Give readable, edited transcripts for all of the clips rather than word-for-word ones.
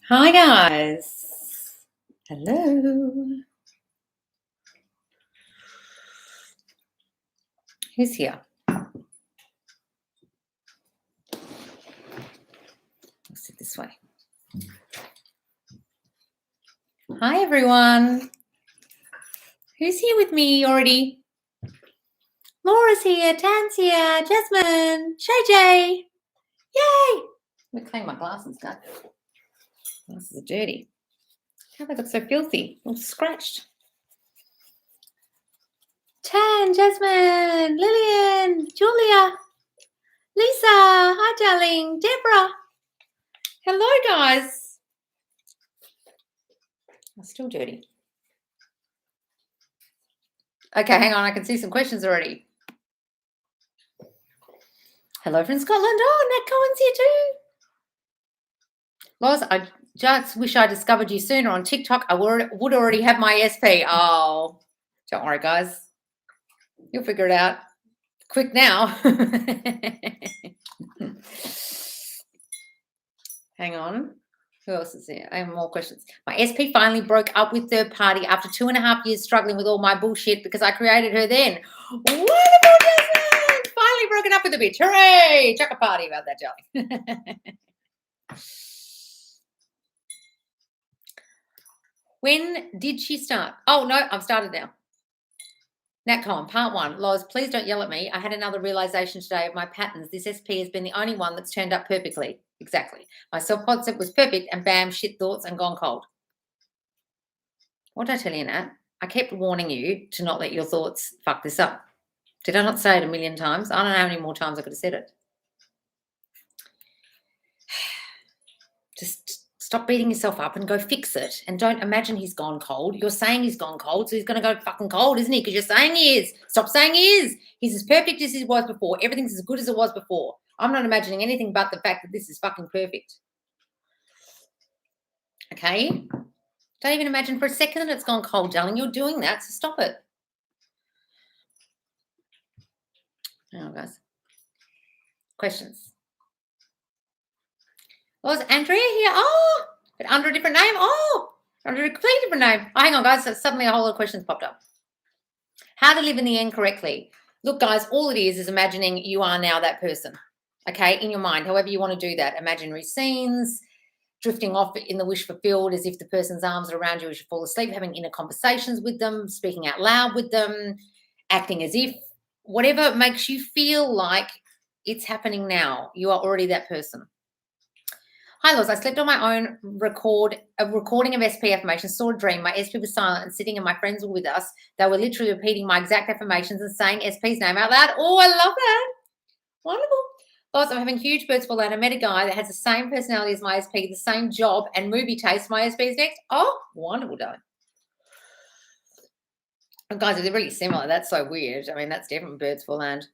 Hi guys. Hello. Who's here? I'll sit this way. Hi everyone. Who's here with me already? Laura's here, Tan's here, Jasmine, Shay J. Yay! Let me clean my glasses, guys. Glasses are dirty. How they got so filthy? All scratched. Tan, Jasmine, Lillian, Julia, Lisa, hi darling, Deborah. Hello guys. I'm still dirty. Okay, hang on, I can see some questions already. Hello from Scotland. Oh, Nat Cohen's here too. Loz, I just wish I discovered you sooner on TikTok. I would already have my SP. Oh, don't worry, guys. You'll figure it out quick now. Hang on. Who else is here? I have more questions. My SP finally broke up with third party after 2.5 years struggling with all my bullshit because I created her then. Wonderful, Jasmine! Finally broken up with a bitch. Hooray! Chuck a party about that, Jelly. When did she start? Oh, no, I've started now. Nat Cohen, part 1. Loz, please don't yell at me. I had another realization today of my patterns. This SP has been the only one that's turned up perfectly. Exactly. My self-concept was perfect and bam, shit thoughts and gone cold. What did I tell you, Nat? I kept warning you to not let your thoughts fuck this up. Did I not say it 1,000,000 times? I don't know how many more times I could have said it. Just stop beating yourself up and go fix it. And don't imagine he's gone cold. You're saying he's gone cold, so he's going to go fucking cold, isn't he? Because you're saying he is. Stop saying he is. He's as perfect as he was before. Everything's as good as it was before. I'm not imagining anything but the fact that this is fucking perfect. Okay? Don't even imagine for a second that it's gone cold, darling. You're doing that, so stop it. Oh, guys. Questions? Was Andrea here? Oh, but under a different name. Oh, under a completely different name. Oh, hang on, guys. So suddenly a whole lot of questions popped up. How to live in the end correctly. Look, guys, all it is imagining you are now that person, okay, in your mind, however you want to do that. Imaginary scenes, drifting off in the wish fulfilled as if the person's arms are around you as you fall asleep, having inner conversations with them, speaking out loud with them, acting as if, whatever makes you feel like it's happening now. You are already that person. Hi, Loz. I slept on my own recording of SP affirmations, saw a dream. My SP was silent and sitting and my friends were with us. They were literally repeating my exact affirmations and saying SP's name out loud. Oh, I love that. Wonderful. Loz, I'm having huge birds fall out. I met a guy that has the same personality as my SP, the same job and movie taste. My SP's next. Oh, wonderful, darling. And guys, they're really similar. That's so weird. I mean, that's different birds for land.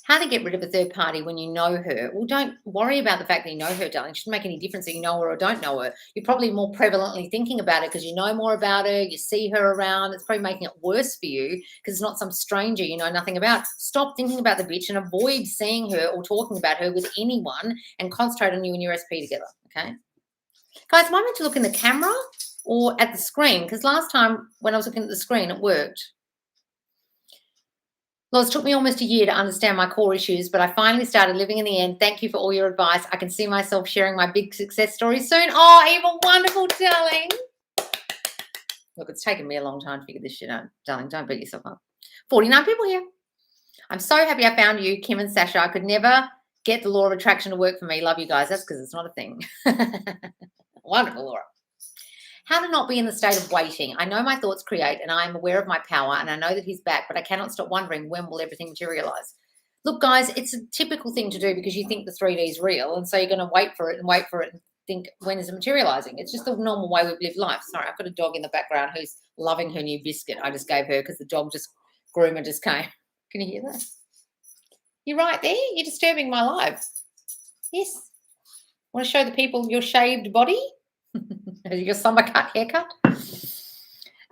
How to get rid of a third party when you know her. Well, don't worry about the fact that you know her, darling. It shouldn't make any difference if you know her or don't know her. You're probably more prevalently thinking about it because you know more about her, you see her around. It's probably making it worse for you because it's not some stranger you know nothing about. Stop thinking about the bitch and avoid seeing her or talking about her with anyone and concentrate on you and your SP together, okay? Guys, am I meant to look in the camera or at the screen? Because last time when I was looking at the screen, it worked. Loz, it took me almost a year to understand my core issues, but I finally started living in the end. Thank you for all your advice. I can see myself sharing my big success story soon. Oh, Eva, wonderful, darling. Look, it's taken me a long time to figure this shit out. Darling, don't beat yourself up. 49 people here. I'm so happy I found you, Kim and Sasha. I could never get the law of attraction to work for me. Love you guys. That's because it's not a thing. Wonderful, Laura. How to not be in the state of waiting. I know my thoughts create and I am aware of my power and I know that he's back, but I cannot stop wondering when will everything materialize. Look, guys, it's a typical thing to do because you think the 3D is real. And so you're going to wait for it and think, when is it materializing? It's just the normal way we've lived life. Sorry, I've got a dog in the background who's loving her new biscuit I just gave her because the dog groomer just came. Can you hear that? You're right there. You're disturbing my life. Yes. Want to show the people your shaved body? Your summer cut haircut.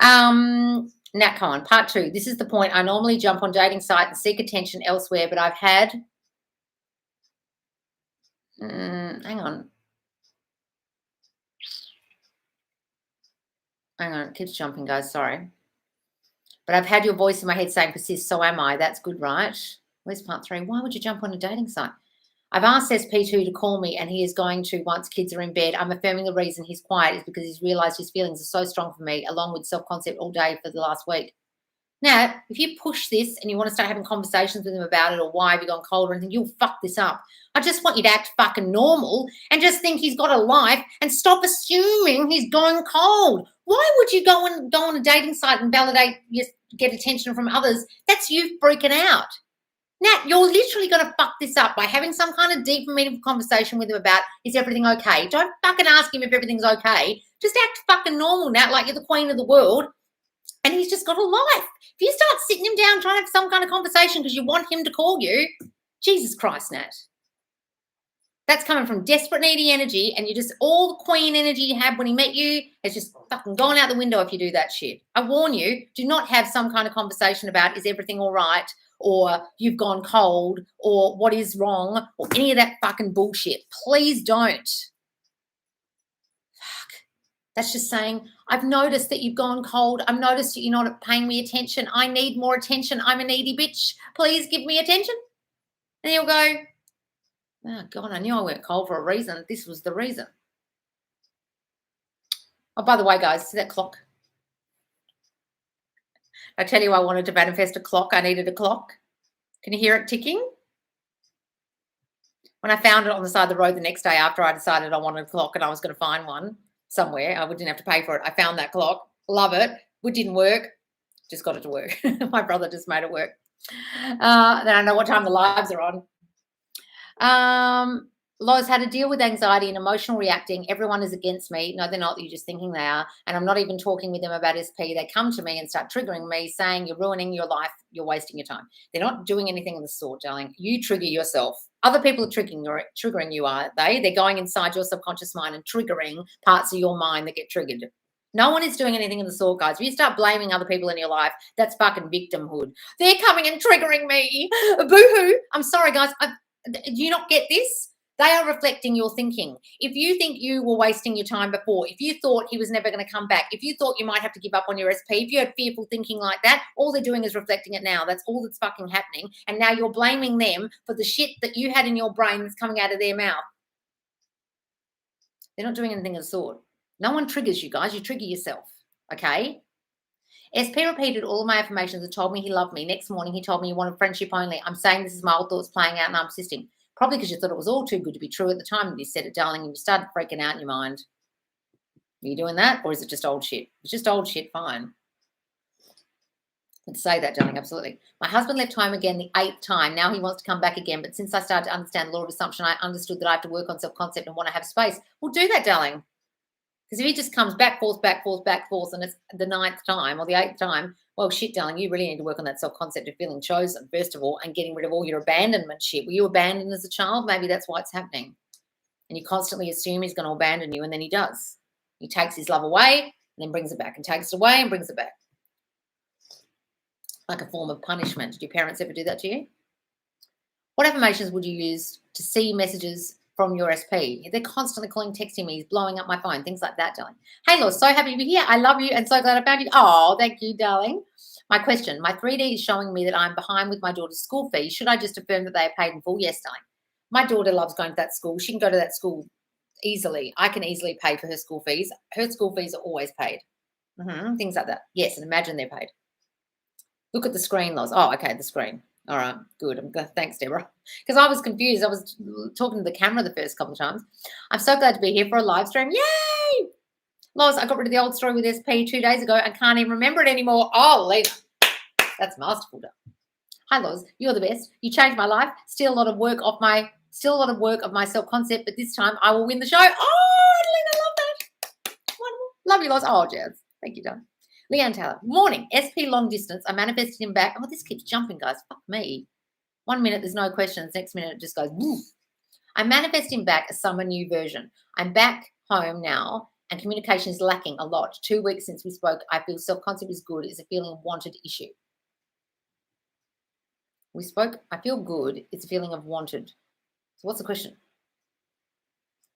Nat Cohen, part 2. This is the point. I normally jump on dating site and seek attention elsewhere, but I've had hang on. Hang on, it keeps jumping, guys. Sorry. But I've had your voice in my head saying persist, so am I. That's good, right? Where's part 3? Why would you jump on a dating site? I've asked SP2 to call me, and he is going to once kids are in bed. I'm affirming the reason he's quiet is because he's realised his feelings are so strong for me, along with self-concept all day for the last week. Now, if you push this and you want to start having conversations with him about it or why have you gone cold or anything, you'll fuck this up. I just want you to act fucking normal and just think he's got a life and stop assuming he's going cold. Why would you go on a dating site and get attention from others? That's you freaking out. Nat, you're literally going to fuck this up by having some kind of deep and meaningful conversation with him about, is everything okay? Don't fucking ask him if everything's okay. Just act fucking normal, Nat, like you're the queen of the world. And he's just got a life. If you start sitting him down trying to have some kind of conversation because you want him to call you, Jesus Christ, Nat. That's coming from desperate, needy energy, and you just, all the queen energy you had when he met you has just fucking gone out the window if you do that shit. I warn you, do not have some kind of conversation about, is everything all right, or you've gone cold, or what is wrong, or any of that fucking bullshit. Please don't. Fuck. That's just saying, I've noticed that you've gone cold. I've noticed that you're not paying me attention. I need more attention. I'm a needy bitch. Please give me attention. And he'll go, oh, God, I knew I went cold for a reason. This was the reason. Oh, by the way, guys, see that clock? I tell you I wanted to manifest a clock. I needed a clock. Can you hear it ticking? When I found it on the side of the road the next day after I decided I wanted a clock and I was going to find one somewhere, I didn't have to pay for it. I found that clock. Love it. It didn't work. Just got it to work. My brother just made it work. Then I know what time the lives are on. Loz, how to deal with anxiety and emotional reacting. Everyone is against me. No, they're not. You're just thinking they are. And I'm not even talking with them about SP. They come to me and start triggering me, saying you're ruining your life. You're wasting your time. They're not doing anything of the sort, darling. You trigger yourself. Other people are triggering you, aren't they? They're going inside your subconscious mind and triggering parts of your mind that get triggered. No one is doing anything of the sort, guys. If you start blaming other people in your life, that's fucking victimhood. They're coming and triggering me. Boo-hoo. I'm sorry, guys. Do you not get this? They are reflecting your thinking. If you think you were wasting your time before, if you thought he was never going to come back, if you thought you might have to give up on your SP, if you had fearful thinking like that, all they're doing is reflecting it now. That's all that's fucking happening. And now you're blaming them for the shit that you had in your brain that's coming out of their mouth. They're not doing anything of the sort. No one triggers you, guys. You trigger yourself, okay? SP repeated all of my affirmations and told me he loved me. Next morning, he told me he wanted friendship only. I'm saying this is my old thoughts playing out and I'm persisting. Probably because you thought it was all too good to be true at the time that you said it, darling, and you started freaking out in your mind. Are you doing that, or is it just old shit? If it's just old shit, fine. Let's say that, darling, absolutely. My husband left home again the 8th time. Now he wants to come back again, but since I started to understand the law of assumption, I understood that I have to work on self-concept and want to have space. Well, do that, darling. Because if he just comes back, forth, and it's the 9th time or the 8th time, well, shit, darling, you really need to work on that self-concept of feeling chosen, first of all, and getting rid of all your abandonment shit. Were you abandoned as a child? Maybe that's why it's happening. And you constantly assume he's going to abandon you, and then he does. He takes his love away and then brings it back, and takes it away and brings it back. Like a form of punishment. Did your parents ever do that to you? What affirmations would you use to see messages from your SP? They're constantly calling, texting me, he's blowing up my phone, things like that, darling. Hey, Laura, so happy to be here. I love you and so glad I found you. Oh, thank you, darling. My question, my 3D is showing me that I'm behind with my daughter's school fees. Should I just affirm that they are paid in full? Yes, darling. My daughter loves going to that school. She can go to that school easily. I can easily pay for her school fees. Her school fees are always paid. Things like that. Yes, and imagine they're paid. Look at the screen, Loz. Oh, okay, the screen. All right, good. Thanks, Deborah. Because I was confused. I was talking to the camera the first couple of times. I'm so glad to be here for a live stream. Yay! Loz, I got rid of the old story with SP 2 days ago and can't even remember it anymore. Oh, Lena. That's masterful, done. Hi, Loz. You're the best. You changed my life. Still a lot of work of my self-concept, but this time I will win the show. Oh, Lena, love that. Wonderful. Love you, Loz. Oh, Jazz. Thank you, Don. Leanne Taylor. Morning. SP long distance. I manifested him back. Oh, this keeps jumping, guys. Fuck me. 1 minute, there's no questions. Next minute, it just goes, woof. I manifest him back as some new version. I'm back home now, and communication is lacking a lot. 2 weeks since we spoke, I feel self-concept is good. It's a feeling of wanted issue. We spoke, I feel good. It's a feeling of wanted. So what's the question?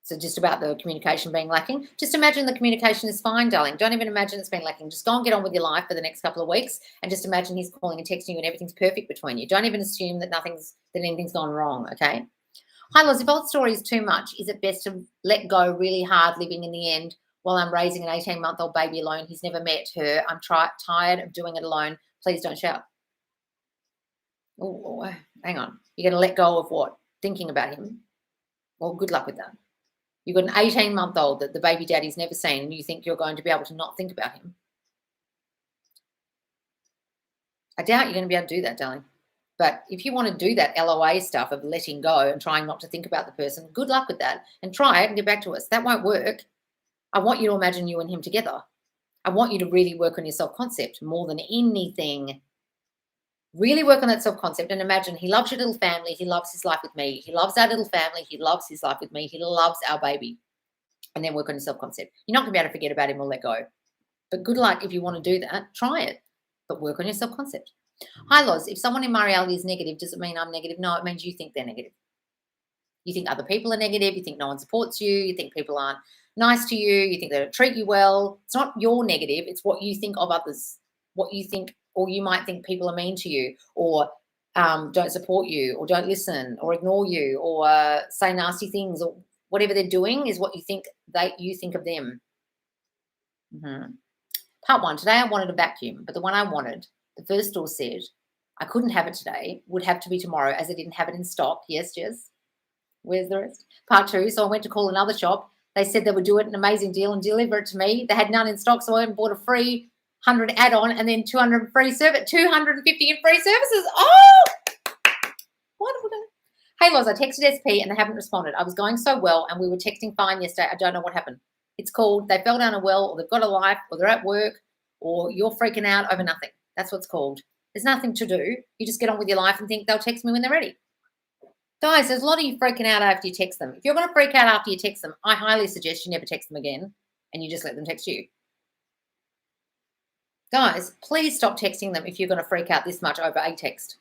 So just about the communication being lacking. Just imagine the communication is fine, darling. Don't even imagine it's been lacking. Just go and get on with your life for the next couple of weeks and just imagine he's calling and texting you and everything's perfect between you. Don't even assume that anything's gone wrong, okay? Hi, Loz. If old story is too much, is it best to let go really hard living in the end while I'm raising an 18-month-old baby alone? He's never met her. I'm tired of doing it alone. Please don't shout. Oh, hang on. You're going to let go of what? Thinking about him? Well, good luck with that. You've got an 18-month-old that the baby daddy's never seen and you think you're going to be able to not think about him. I doubt you're going to be able to do that, darling. But if you want to do that LOA stuff of letting go and trying not to think about the person, good luck with that and try it and get back to us. That won't work. I want you to imagine you and him together. I want you to really work on your self-concept more than anything. Really work on that self-concept and imagine he loves your little family. He loves his life with me. He loves our little family. He loves his life with me. He loves our baby. And then work on your self-concept. You're not going to be able to forget about him or let go. But good luck if you want to do that. Try it. But work on your self-concept. Hi, Loz. If someone in my reality is negative, does it mean I'm negative? No, it means you think they're negative. You think other people are negative. You think no one supports you. You think people aren't nice to you. You think they don't treat you well. It's not your negative. It's what you think of others. What you think, or you might think people are mean to you or don't support you or don't listen or ignore you or say nasty things or whatever they're doing is what you think of them. Part 1, today I wanted a vacuum, but the one I wanted, the first store said I couldn't have it today, would have to be tomorrow as I didn't have it in stock. Yes, Jess. Where's the rest? Part 2, so I went to call another shop. They said they would do it an amazing deal and deliver it to me. They had none in stock, so I went and bought a free 100 add-on and then 200 free service, 250 in free services. Oh, wonderful. Hey, Loz, I texted SP and they haven't responded. I was going so well and we were texting fine yesterday. I don't know what happened. It's called they fell down a well or they've got a life or they're at work or you're freaking out over nothing. That's what's called. There's nothing to do. You just get on with your life and think they'll text me when they're ready. Guys, there's a lot of you freaking out after you text them. If you're going to freak out after you text them, I highly suggest you never text them again and you just let them text you. Guys, please stop texting them if you're going to freak out this much over a text.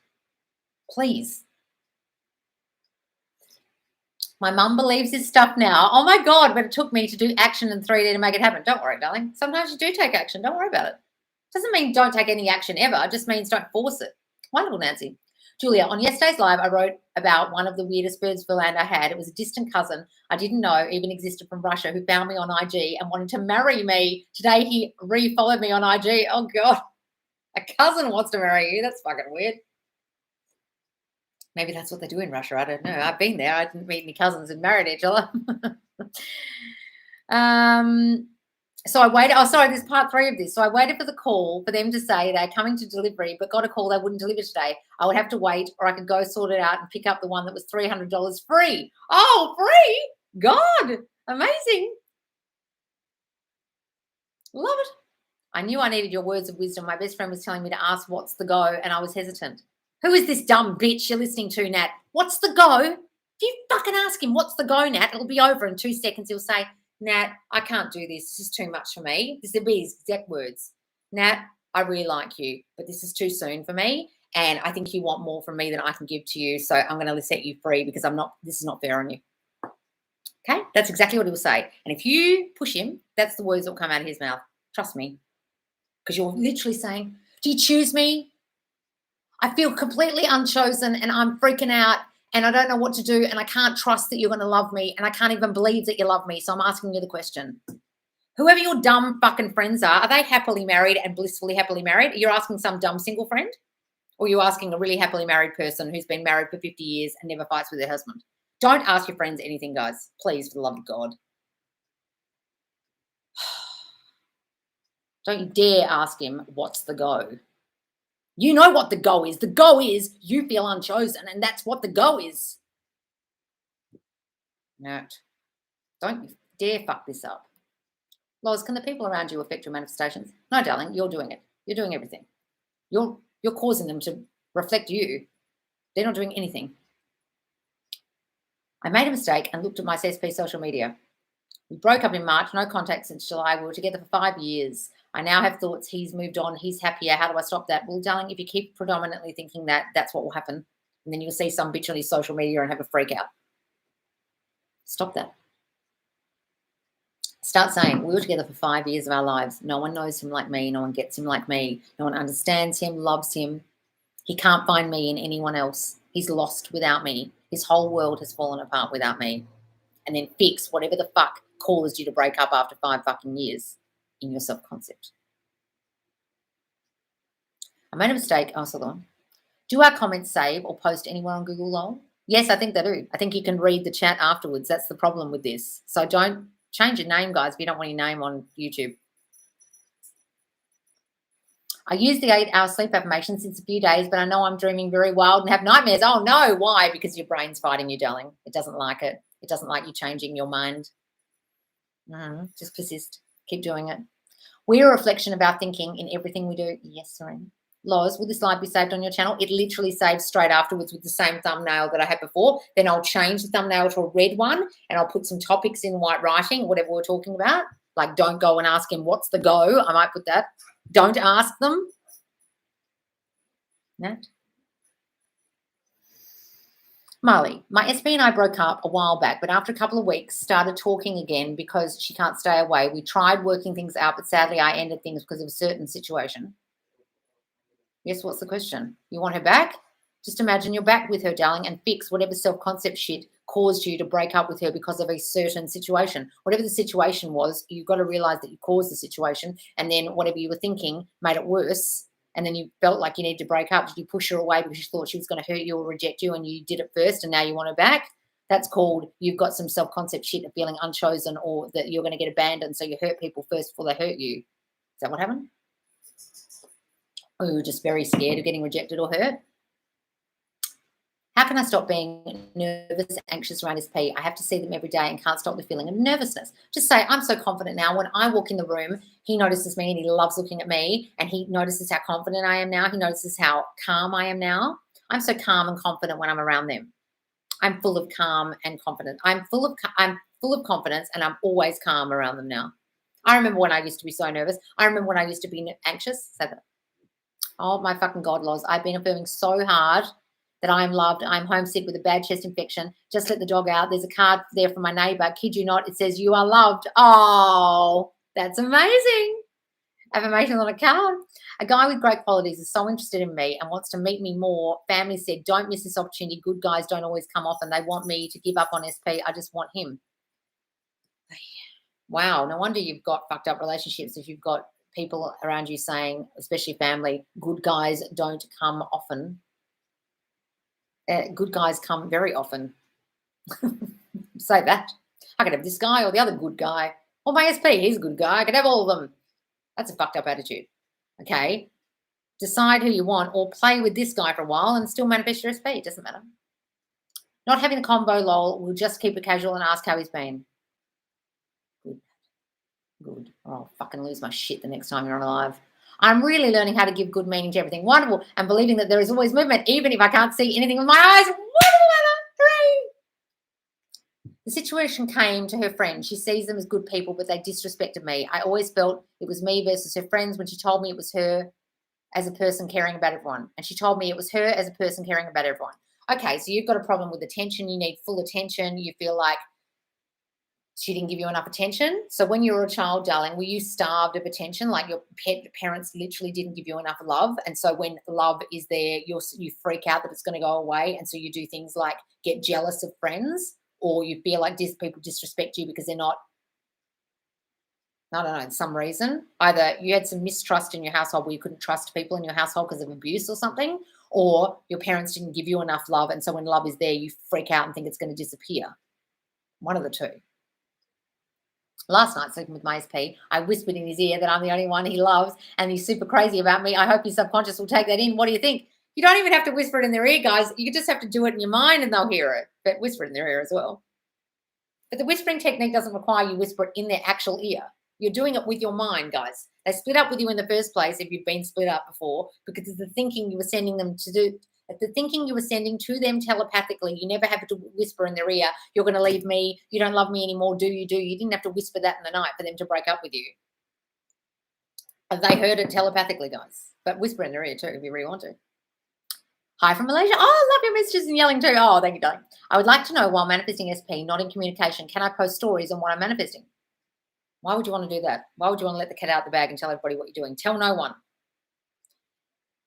Please. My mum believes this stuff now. Oh, my God, but it took me to do action in 3D to make it happen. Don't worry, darling. Sometimes you do take action. Don't worry about it. Doesn't mean don't take any action ever. It just means don't force it. Wonderful, Nancy. Julia, on yesterday's live, I wrote about one of the weirdest birds for land I had. It was a distant cousin I didn't know even existed from Russia who found me on IG and wanted to marry me. Today, he re-followed me on IG. Oh, God. A cousin wants to marry you. That's fucking weird. Maybe that's what they do in Russia. I don't know. I've been there. I didn't meet any cousins who married each other. So I waited. Oh, sorry, there's part 3 of this. So I waited for the call for them to say they're coming to delivery, but got a call they wouldn't deliver today. I would have to wait or I could go sort it out and pick up the one that was $300 free. Oh, free? God, amazing. Love it. I knew I needed your words of wisdom. My best friend was telling me to ask what's the go, and I was hesitant. Who is this dumb bitch you're listening to, Nat? What's the go? If you fucking ask him what's the go, Nat, it'll be over in 2 seconds. He'll say, Nat, I can't do this. This is too much for me. This will be his exact words. Nat, I really like you, but this is too soon for me. And I think you want more from me than I can give to you. So I'm going to set you free because this is not fair on you. Okay? That's exactly what he will say. And if you push him, that's the words that will come out of his mouth. Trust me. Because you're literally saying, do you choose me? I feel completely unchosen and I'm freaking out and I don't know what to do and I can't trust that you're going to love me and I can't even believe that you love me. So I'm asking you the question. Whoever your dumb fucking friends are they happily married and blissfully happily married? You're asking some dumb single friend? Or you're asking a really happily married person who's been married for 50 years and never fights with their husband? Don't ask your friends anything, guys. Please, for the love of God. Don't you dare ask him what's the go. You know what the go is. The go is you feel unchosen, and that's what the go is. No. Don't you dare fuck this up. Loz, can the people around you affect your manifestations? No, darling, you're doing it. You're doing everything. You're causing them to reflect you. They're not doing anything. I made a mistake and looked at my CSP social media. We broke up in March, no contact since July. We were together for 5 years. I now have thoughts he's moved on, he's happier. How do I stop that? Well, darling, if you keep predominantly thinking that, that's what will happen. And then you'll see some bitch on his social media and have a freak out. Stop that. Start saying, we were together for 5 years of our lives. No one knows him like me. No one gets him like me. No one understands him, loves him. He can't find me in anyone else. He's lost without me. His whole world has fallen apart without me. And then fix whatever the fuck caused you to break up after 5 fucking years in your self-concept. I made a mistake. Oh, hold on. Do our comments save or post anywhere on Google lol? Yes, I think they do. I think you can read the chat afterwards. That's the problem with this. So don't change your name, guys, if you don't want your name on YouTube. I use the 8-hour sleep affirmation since a few days, but I know I'm dreaming very wild and have nightmares. Oh, no. Why? Because your brain's fighting you, darling. It doesn't like it. It doesn't like you changing your mind. Just persist. Keep doing it. We're a reflection of our thinking in everything we do. Yes, Serena. Loz, will this live be saved on your channel? It literally saves straight afterwards with the same thumbnail that I had before. Then I'll change the thumbnail to a red one and I'll put some topics in white writing, whatever we're talking about. Like, don't go and ask him, what's the go? I might put that. Don't ask them. Nat? Molly, my SP and I broke up a while back, but after a couple of weeks started talking again because she can't stay away. We tried working things out, but sadly I ended things because of a certain situation. Yes, what's the question? You want her back? Just imagine you're back with her, darling, and fix whatever self-concept shit caused you to break up with her because of a certain situation. Whatever the situation was, you've got to realize that you caused the situation, and then whatever you were thinking made it worse, and then you felt like you needed to break up. Did you push her away because you thought she was going to hurt you or reject you, and you did it first, and now you want her back? That's called you've got some self-concept shit of feeling unchosen or that you're going to get abandoned, so you hurt people first before they hurt you. Is that what happened? Or you were just very scared of getting rejected or hurt? How can I stop being nervous, anxious around SP? I have to see them every day and can't stop the feeling of nervousness. Just say, I'm so confident now. When I walk in the room, he notices me and he loves looking at me, and he notices how confident I am now. He notices how calm I am now. I'm so calm and confident when I'm around them. I'm full of calm and confidence. I'm full of confidence, and I'm always calm around them now. I remember when I used to be so nervous. I remember when I used to be anxious. Say that. Oh my fucking God, Loz. I've been affirming so hard that I am loved. I'm homesick with a bad chest infection. Just let the dog out. There's a card there from my neighbor. Kid you not. It says, you are loved. Oh, that's amazing. Affirmation on a card. A guy with great qualities is so interested in me and wants to meet me more. Family said, don't miss this opportunity. Good guys don't always come off, and they want me to give up on SP. I just want him. Wow. No wonder you've got fucked up relationships if you've got people around you saying, especially family, good guys don't come often. Good guys come very often. Say that. I could have this guy or the other good guy. Or my SP, he's a good guy. I could have all of them. That's a fucked up attitude. Okay? Decide who you want or play with this guy for a while and still manifest your SP. It doesn't matter. Not having a combo, lol. We'll just keep it casual and ask how he's been. Good. Or I'll fucking lose my shit the next time you're on live. I'm really learning how to give good meaning to everything. Wonderful. And believing that there is always movement, even if I can't see anything with my eyes. Wonderful, hooray. The situation came to her friend. She sees them as good people, but they disrespected me. I always felt it was me versus her friends when she told me it was her as a person caring about everyone. And she told me it was her as a person caring about everyone. Okay, so you've got a problem with attention. You need full attention. You feel like she didn't give you enough attention. So when you were a child, darling, were you starved of attention? Like your parents literally didn't give you enough love. And so when love is there, you freak out that it's going to go away. And so you do things like get jealous of friends, or you feel like people disrespect you because they're not, I don't know, some reason. Either you had some mistrust in your household where you couldn't trust people in your household because of abuse or something, or your parents didn't give you enough love. And so when love is there, you freak out and think it's going to disappear. One of the two. Last night, sleeping with my SP, I whispered in his ear that I'm the only one he loves and he's super crazy about me. I hope your subconscious will take that in. What do you think? You don't even have to whisper it in their ear, guys. You just have to do it in your mind and they'll hear it. But whisper it in their ear as well. But the whispering technique doesn't require you whisper it in their actual ear. You're doing it with your mind, guys. They split up with you in the first place if you've been split up before because of the thinking you were sending them to do. The thinking you were sending to them telepathically, you never have to whisper in their ear, you're going to leave me, you don't love me anymore, do you? You didn't have to whisper that in the night for them to break up with you. They heard it telepathically, guys. But whisper in their ear too if you really want to. Hi from Malaysia. Oh, I love your messages and yelling too. Oh, thank you, darling. I would like to know, while manifesting SP, not in communication, can I post stories on what I'm manifesting? Why would you want to do that? Why would you want to let the cat out of the bag and tell everybody what you're doing? Tell no one.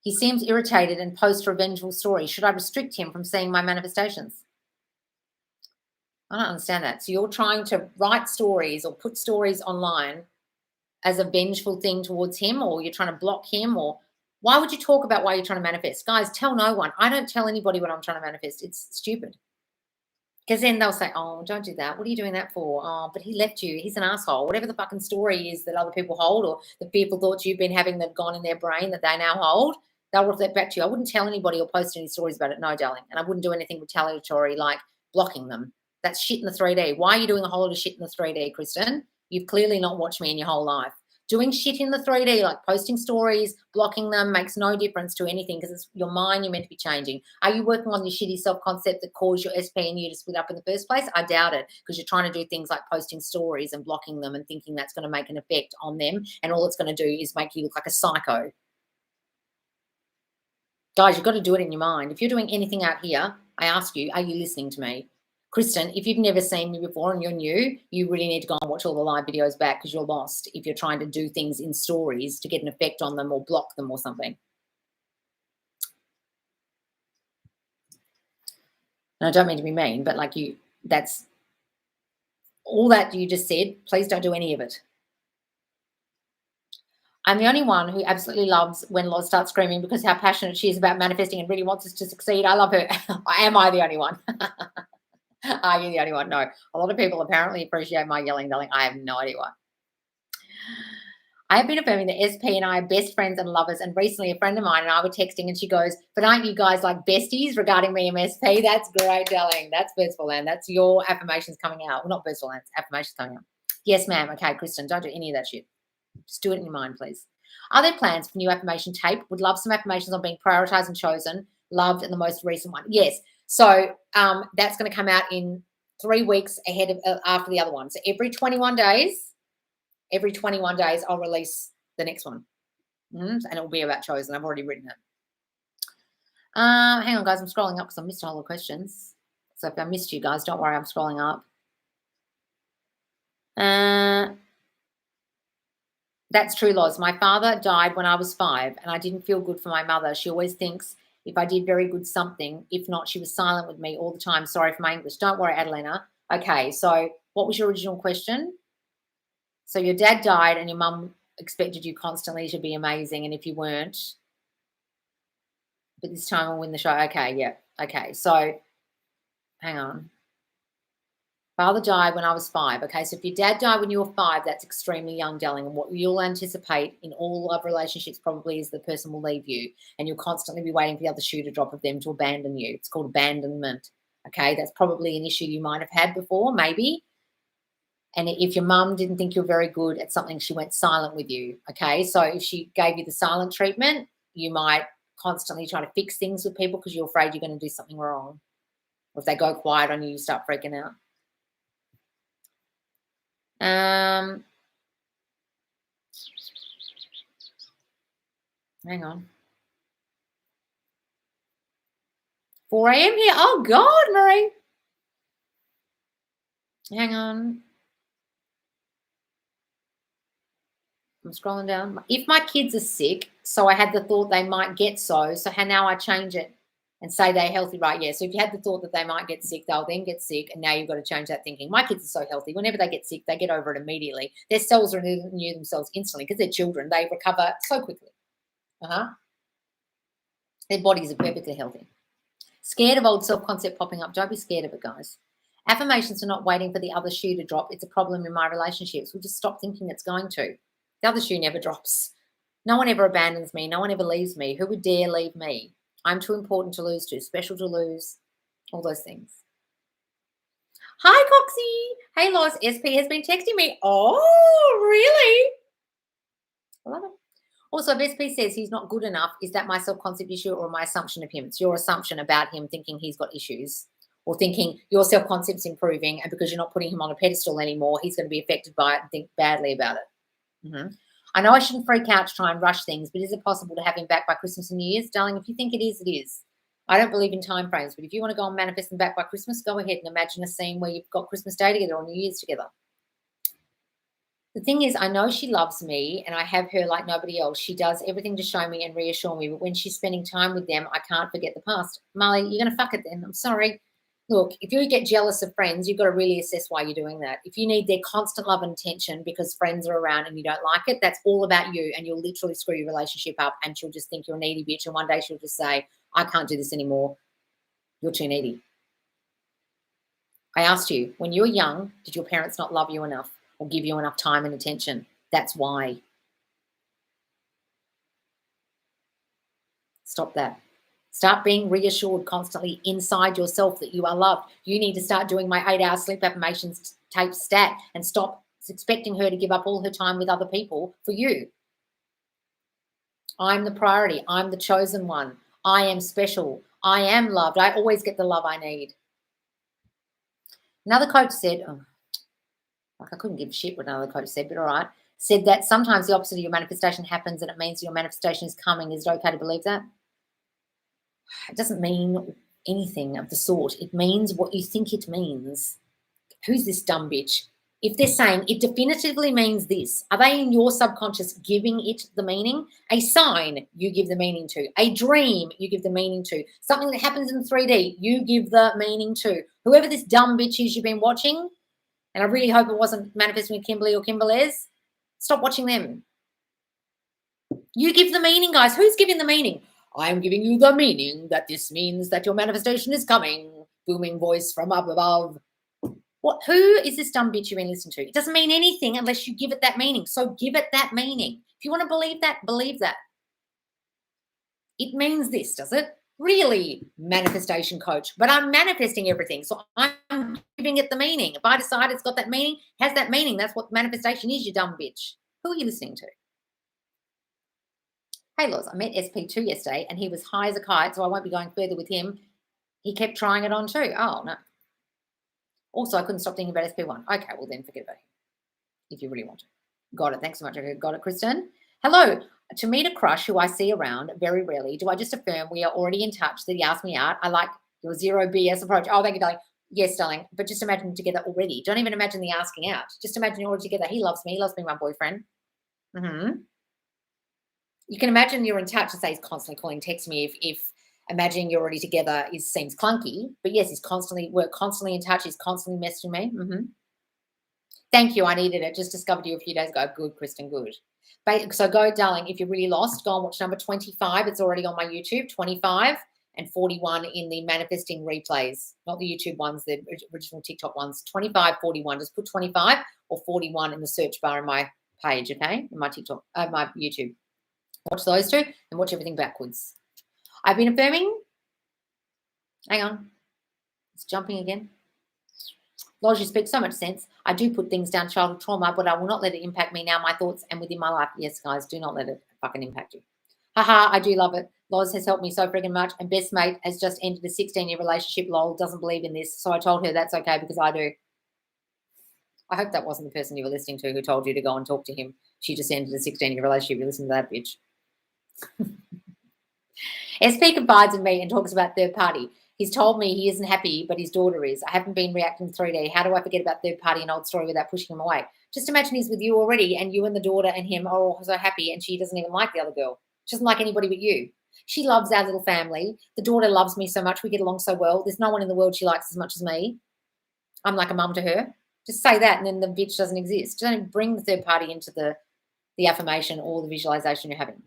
He seems irritated and posts revengeful stories. Should I restrict him from seeing my manifestations? I don't understand that. So you're trying to write stories or put stories online as a vengeful thing towards him, or you're trying to block him, or why would you talk about why you're trying to manifest? Guys, tell no one. I don't tell anybody what I'm trying to manifest. It's stupid. Because then they'll say, oh, don't do that. What are you doing that for? Oh, but he left you. He's an asshole. Whatever the fucking story is that other people hold, or the fearful thoughts you've been having that have gone in their brain that they now hold, they'll reflect back to you. I wouldn't tell anybody or post any stories about it. No, darling. And I wouldn't do anything retaliatory like blocking them. That's shit in the 3D. Why are you doing a whole lot of shit in the 3D, Kristen? You've clearly not watched me in your whole life. Doing shit in the 3D, like posting stories, blocking them, makes no difference to anything because it's your mind you're meant to be changing. Are you working on your shitty self-concept that caused your SP and you to split up in the first place? I doubt it, because you're trying to do things like posting stories and blocking them and thinking that's going to make an effect on them, and all it's going to do is make you look like a psycho. Guys, you've got to do it in your mind. If you're doing anything out here, I ask you, are you listening to me? Kristen, if you've never seen me before and you're new, you really need to go and watch all the live videos back because you're lost if you're trying to do things in stories to get an effect on them or block them or something. And I don't mean to be mean, but like that's all that you just said. Please don't do any of it. I'm the only one who absolutely loves when Loz starts screaming because how passionate she is about manifesting and really wants us to succeed. I love her. Am I the only one? Are you the only one? No. A lot of people apparently appreciate my yelling, darling. I have no idea why. I have been affirming that SP and I are best friends and lovers, and recently a friend of mine and I were texting and she goes, but aren't you guys like besties regarding me and SP? That's great, darling. That's blissful, and that's your affirmations coming out. Well, not blissful, it's affirmations coming out. Yes, ma'am. Okay, Kristen, don't do any of that shit. Just do it in your mind, please. Are there plans for new affirmation tape? Would love some affirmations on being prioritized and chosen. Loved in the most recent one. Yes. So that's going to come out in 3 weeks ahead of after the other one. So every 21 days, I'll release the next one. And it'll be about chosen. I've already written it. Hang on, guys. I'm scrolling up because I missed all the questions. So if I missed you guys, don't worry. I'm scrolling up. That's true, Loz. My father died when I was 5 and I didn't feel good for my mother. She always thinks if I did very good something, if not, she was silent with me all the time. Sorry for my English. Don't worry, Adelina. Okay, so what was your original question? So your dad died and your mum expected you constantly to be amazing, and if you weren't, but this time I'll win the show. Okay, yeah. Okay, so hang on. Father died when I was 5. Okay, so if your dad died when you were 5, that's extremely young, darling. And what you'll anticipate in all love relationships probably is the person will leave you, and you'll constantly be waiting for the other shoe to drop of them to abandon you. It's called abandonment. Okay, that's probably an issue you might have had before, maybe. And if your mum didn't think you're very good at something, she went silent with you. Okay, so if she gave you the silent treatment, you might constantly try to fix things with people because you're afraid you're going to do something wrong. Or if they go quiet on you, you start freaking out. Hang on. 4 a.m. here. Oh, God, Marie. Hang on. I'm scrolling down. If my kids are sick, so I had the thought they might get so now I change it and say they're healthy, right? Yeah. So if you had the thought that they might get sick, they'll then get sick, and now you've got to change that thinking. My kids are so healthy. Whenever they get sick, they get over it immediately. Their cells renew themselves instantly because they're children. They recover so quickly. Their bodies are perfectly healthy. Scared of old self-concept popping up. Don't be scared of it, guys. Affirmations are not waiting for the other shoe to drop. It's a problem in my relationships. We'll just stop thinking it's going to. The other shoe never drops. No one ever abandons me. No one ever leaves me. Who would dare leave me? I'm too important to lose to, special to lose, all those things. Hi, Coxie. Hey, Lois. SP has been texting me. Oh, really? I love it. Also, if SP says he's not good enough, is that my self-concept issue or my assumption of him? It's your assumption about him thinking he's got issues, or thinking your self-concept's improving, and because you're not putting him on a pedestal anymore, he's going to be affected by it and think badly about it. I know I shouldn't freak out to try and rush things, but is it possible to have him back by Christmas and New Year's? Darling, if you think it is, it is. I don't believe in time frames, but if you want to go and manifest them back by Christmas, go ahead and imagine a scene where you've got Christmas Day together or New Year's together. The thing is, I know she loves me and I have her like nobody else. She does everything to show me and reassure me. But when she's spending time with them, I can't forget the past. Molly, you're going to fuck it then. I'm sorry. Look, if you get jealous of friends, you've got to really assess why you're doing that. If you need their constant love and attention because friends are around and you don't like it, that's all about you. And you'll literally screw your relationship up and she'll just think you're a needy bitch. And one day she'll just say, I can't do this anymore. You're too needy. I asked you, when you were young, did your parents not love you enough or give you enough time and attention? That's why. Stop that. Start being reassured constantly inside yourself that you are loved. You need to start doing my 8-hour sleep affirmations tape stat and stop expecting her to give up all her time with other people for you. I'm the priority. I'm the chosen one. I am special. I am loved. I always get the love I need. Another coach said, like I couldn't give a shit what another coach said, but all right, said that sometimes the opposite of your manifestation happens and it means your manifestation is coming. Is it okay to believe that? It doesn't mean anything of the sort. It means what you think it means. Who's this dumb bitch? If they're saying it definitively means this, are they in your subconscious giving it the meaning? A sign, you give the meaning to. A dream, you give the meaning to. Something that happens in 3D, you give the meaning to. Whoever this dumb bitch is you've been watching, and I really hope it wasn't manifesting with Kimberly or Kimberly's, stop watching them. You give the meaning, guys. Who's giving the meaning? I'm giving you the meaning that this means that your manifestation is coming. Booming voice from up above. What? Who is this dumb bitch you've been listening to? It doesn't mean anything unless you give it that meaning. So give it that meaning. If you want to believe that, believe that. It means this, does it? Really, manifestation coach. But I'm manifesting everything. So I'm giving it the meaning. If I decide it's got that meaning, has that meaning. That's what manifestation is, you dumb bitch. Who are you listening to? Hey, Loz, I met SP2 yesterday and he was high as a kite, so I won't be going further with him. He kept trying it on too. Oh, no. Also, I couldn't stop thinking about SP1. Okay, well then forget about him if you really want to. Got it. Thanks so much. Got it, Kristen. Hello. To meet a crush who I see around very rarely, do I just affirm we are already in touch, that he asked me out? I like your zero BS approach. Oh, thank you, darling. Yes, darling. But just imagine together already. Don't even imagine the asking out. Just imagine you're already together. He loves me. He loves being my boyfriend. You can imagine you're in touch and say he's constantly calling, text me. If imagining you're already together seems clunky, but yes, we're constantly in touch. He's constantly messaging me. Thank you. I needed it. Just discovered you a few days ago. Good, Kristen. Good. So go, darling. If you're really lost, go and watch number 25. It's already on my YouTube. 25 and 41 in the manifesting replays, not the YouTube ones, the original TikTok ones. 25, 41. Just put 25 or 41 in the search bar in my page. Okay, in my TikTok, my YouTube. Watch those two and watch everything backwards. I've been affirming. Hang on. It's jumping again. Loz, you speak so much sense. I do put things down childhood trauma, but I will not let it impact me now, my thoughts, and within my life. Yes, guys, do not let it fucking impact you. Haha, I do love it. Loz has helped me so freaking much, and best mate has just ended a 16-year relationship. Lol, doesn't believe in this, so I told her that's okay because I do. I hope that wasn't the person you were listening to who told you to go and talk to him. She just ended a 16-year relationship. You listen to that bitch. SP confides in me and talks about third party. He's told me he isn't happy, but his daughter is. I haven't been reacting 3D. How do I forget about third party and old story without pushing him away? Just imagine he's with you already and you and the daughter and him are all so happy and she doesn't even like the other girl. She doesn't like anybody but you. She loves our little family. The daughter loves me so much. We get along so well. There's no one in the world she likes as much as me. I'm like a mum to her. Just say that and then the bitch doesn't exist. Don't bring the third party into the affirmation or the visualization you're having.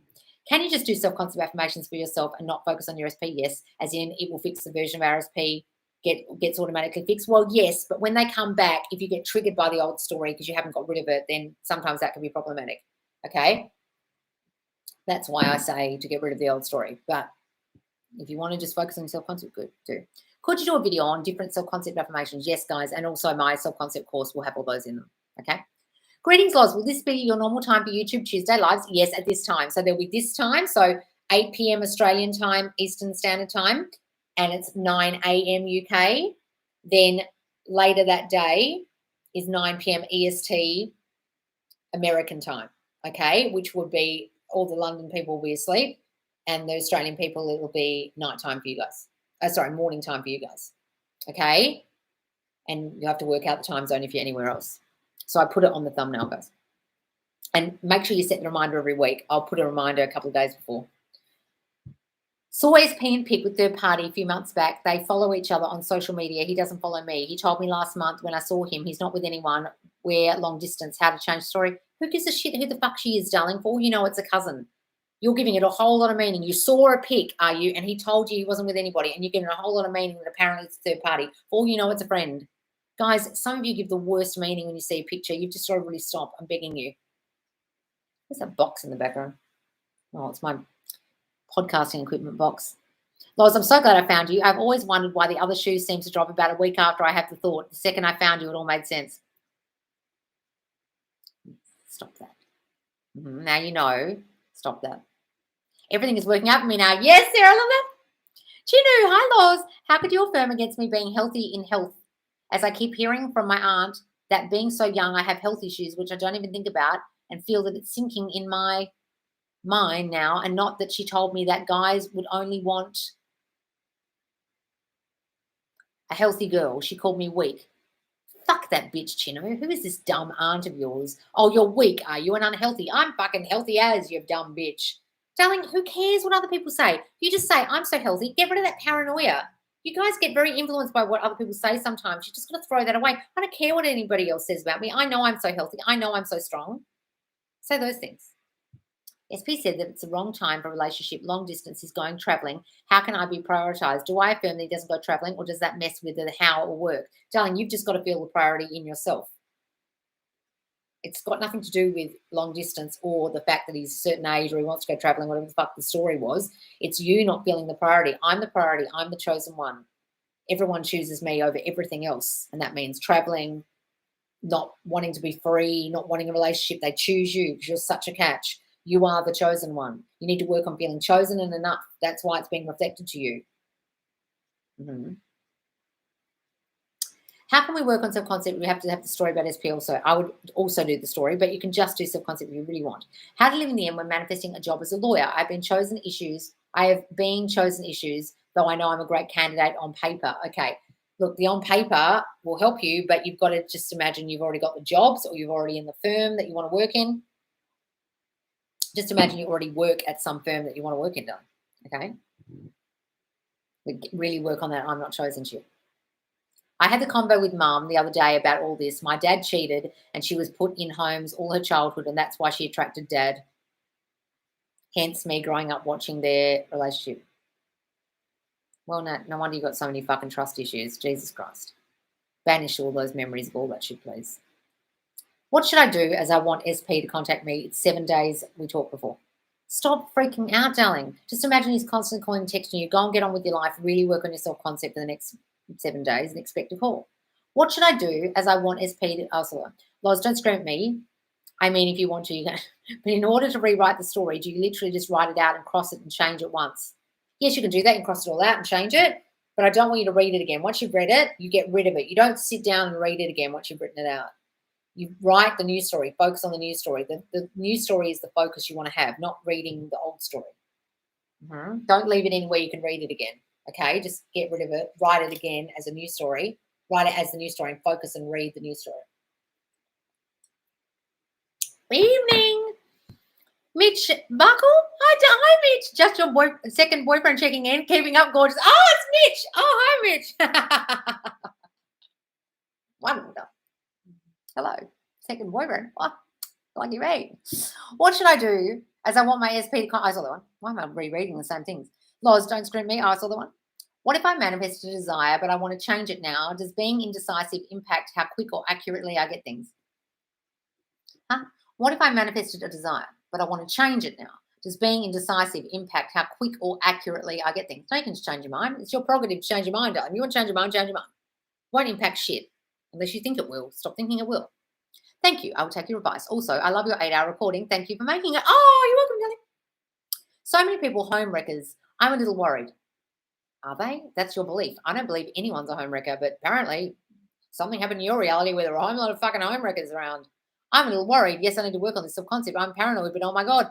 Can you just do self-concept affirmations for yourself and not focus on your SP? Yes, as in it will fix the version of our SP, gets automatically fixed. Well, yes, but when they come back, if you get triggered by the old story because you haven't got rid of it, then sometimes that can be problematic, okay? That's why I say to get rid of the old story. But if you want to just focus on self-concept, good, do. Could you do a video on different self-concept affirmations? Yes, guys, and also my self-concept course will have all those in them, okay? Greetings, Loz. Will this be your normal time for YouTube Tuesday lives? Yes, at this time. So there'll be this time, so 8 p.m. Australian time, Eastern Standard Time, and it's 9 a.m. UK. Then later that day is 9 p.m. EST American time, okay, which would be all the London people will be asleep, and the Australian people, it will be nighttime for you guys. Morning time for you guys, okay? And you have to work out the time zone if you're anywhere else. So I put it on the thumbnail, guys. And make sure you set the reminder every week. I'll put a reminder a couple of days before. Saw SP and pick with third party a few months back. They follow each other on social media. He doesn't follow me. He told me last month when I saw him, he's not with anyone. We're long distance. How to change story? Who gives a shit who the fuck she is, darling? For all you know, it's a cousin. You're giving it a whole lot of meaning. You saw a pic, are you? And he told you he wasn't with anybody, and you're giving it a whole lot of meaning that apparently it's a third party. For all you know, it's a friend. Guys, some of you give the worst meaning when you see a picture. You've just got to really stop. I'm begging you. There's that box in the background. Oh, it's my podcasting equipment box. Loz, I'm so glad I found you. I've always wondered why the other shoes seem to drop about a week after I have the thought. The second I found you, it all made sense. Stop that. Now you know. Stop that. Everything is working out for me now. Yes, Sarah, I love that. Chinu, hi, Loz. How could you affirm against me being healthy in health? As I keep hearing from my aunt that being so young, I have health issues, which I don't even think about, and feel that it's sinking in my mind now, and not that she told me that guys would only want a healthy girl. She called me weak. Fuck that bitch, Chino. Who is this dumb aunt of yours? Oh, you're weak, are you, and unhealthy? I'm fucking healthy as, you dumb bitch. Darling, who cares what other people say? You just say, I'm so healthy. Get rid of that paranoia. You guys get very influenced by what other people say sometimes. You just got to throw that away. I don't care what anybody else says about me. I know I'm so healthy. I know I'm so strong. Say those things. SP said that it's the wrong time for a relationship. Long distance, he's going traveling. How can I be prioritized? Do I affirm that he doesn't go traveling, or does that mess with the how it will work? Darling, you've just got to feel the priority in yourself. It's got nothing to do with long distance or the fact that he's a certain age or he wants to go traveling, whatever the fuck the story was. It's you not feeling the priority. I'm the priority. I'm the chosen one. Everyone chooses me over everything else. And that means traveling, not wanting to be free, not wanting a relationship. They choose you because you're such a catch. You are the chosen one. You need to work on feeling chosen and enough. That's why it's being reflected to you. How can we work on self-concept? We have to have the story about SP also. I would also do the story, but you can just do self-concept if you really want. How to live in the end when manifesting a job as a lawyer. I have been chosen issues, though I know I'm a great candidate on paper. Okay, look, the on paper will help you, but you've got to just imagine you've already got the jobs, or you're already in the firm that you want to work in. Just imagine you already work at some firm that you want to work in, okay? Really work on that. I'm not chosen to. I had the convo with Mum the other day about all this. My dad cheated and she was put in homes all her childhood, and that's why she attracted Dad. Hence me growing up watching their relationship. Well, no wonder you got so many fucking trust issues. Jesus Christ. Banish all those memories of all that shit, please. What should I do as I want SP to contact me? It's 7 days we talked before. Stop freaking out, darling. Just imagine he's constantly calling and texting you. Go and get on with your life. Really work on your self-concept for the next 7 days and expect a call. What should I do as I want SP to answer? Loz, don't scream at me. I mean, if you want to, you can. But in order to rewrite the story, do you literally just write it out and cross it and change it once? Yes, you can do that and cross it all out and change it, but I don't want you to read it again. Once you've read it, you get rid of it. You don't sit down and read it again once you've written it out. You write the new story, focus on the new story. The new story is the focus you want to have, not reading the old story. Don't leave it anywhere you can read it again, okay? Just get rid of it, write it again as a new story, write it as the new story, and focus and read the new story. Evening, Mitch Buckle. Hi, Mitch. Just your second boyfriend checking in, keeping up, gorgeous. Oh, it's Mitch. Oh, hi, Mitch. Wonderful. Hello, second boyfriend. Oh, lucky me. What should I do as I want my SP to... I saw that one. Why am I rereading the same things? Loz, don't scream me. I saw the one. What if I manifested a desire, but I want to change it now? Does being indecisive impact how quick or accurately I get things? What if I manifested a desire, but I want to change it now? Does being indecisive impact how quick or accurately I get things? No, you can just change your mind. It's your prerogative to change your mind, darling. You want to change your mind, change your mind. It won't impact shit unless you think it will. Stop thinking it will. Thank you. I will take your advice. Also, I love your 8-hour recording. Thank you for making it. Oh, you're welcome, darling. So many people home wreckers. I'm a little worried. Are they? That's your belief. I don't believe anyone's a home wrecker, but apparently something happened in your reality where there are a whole lot of fucking home wreckers around. I'm a little worried. Yes, I need to work on this self-concept. I'm paranoid, but oh my God,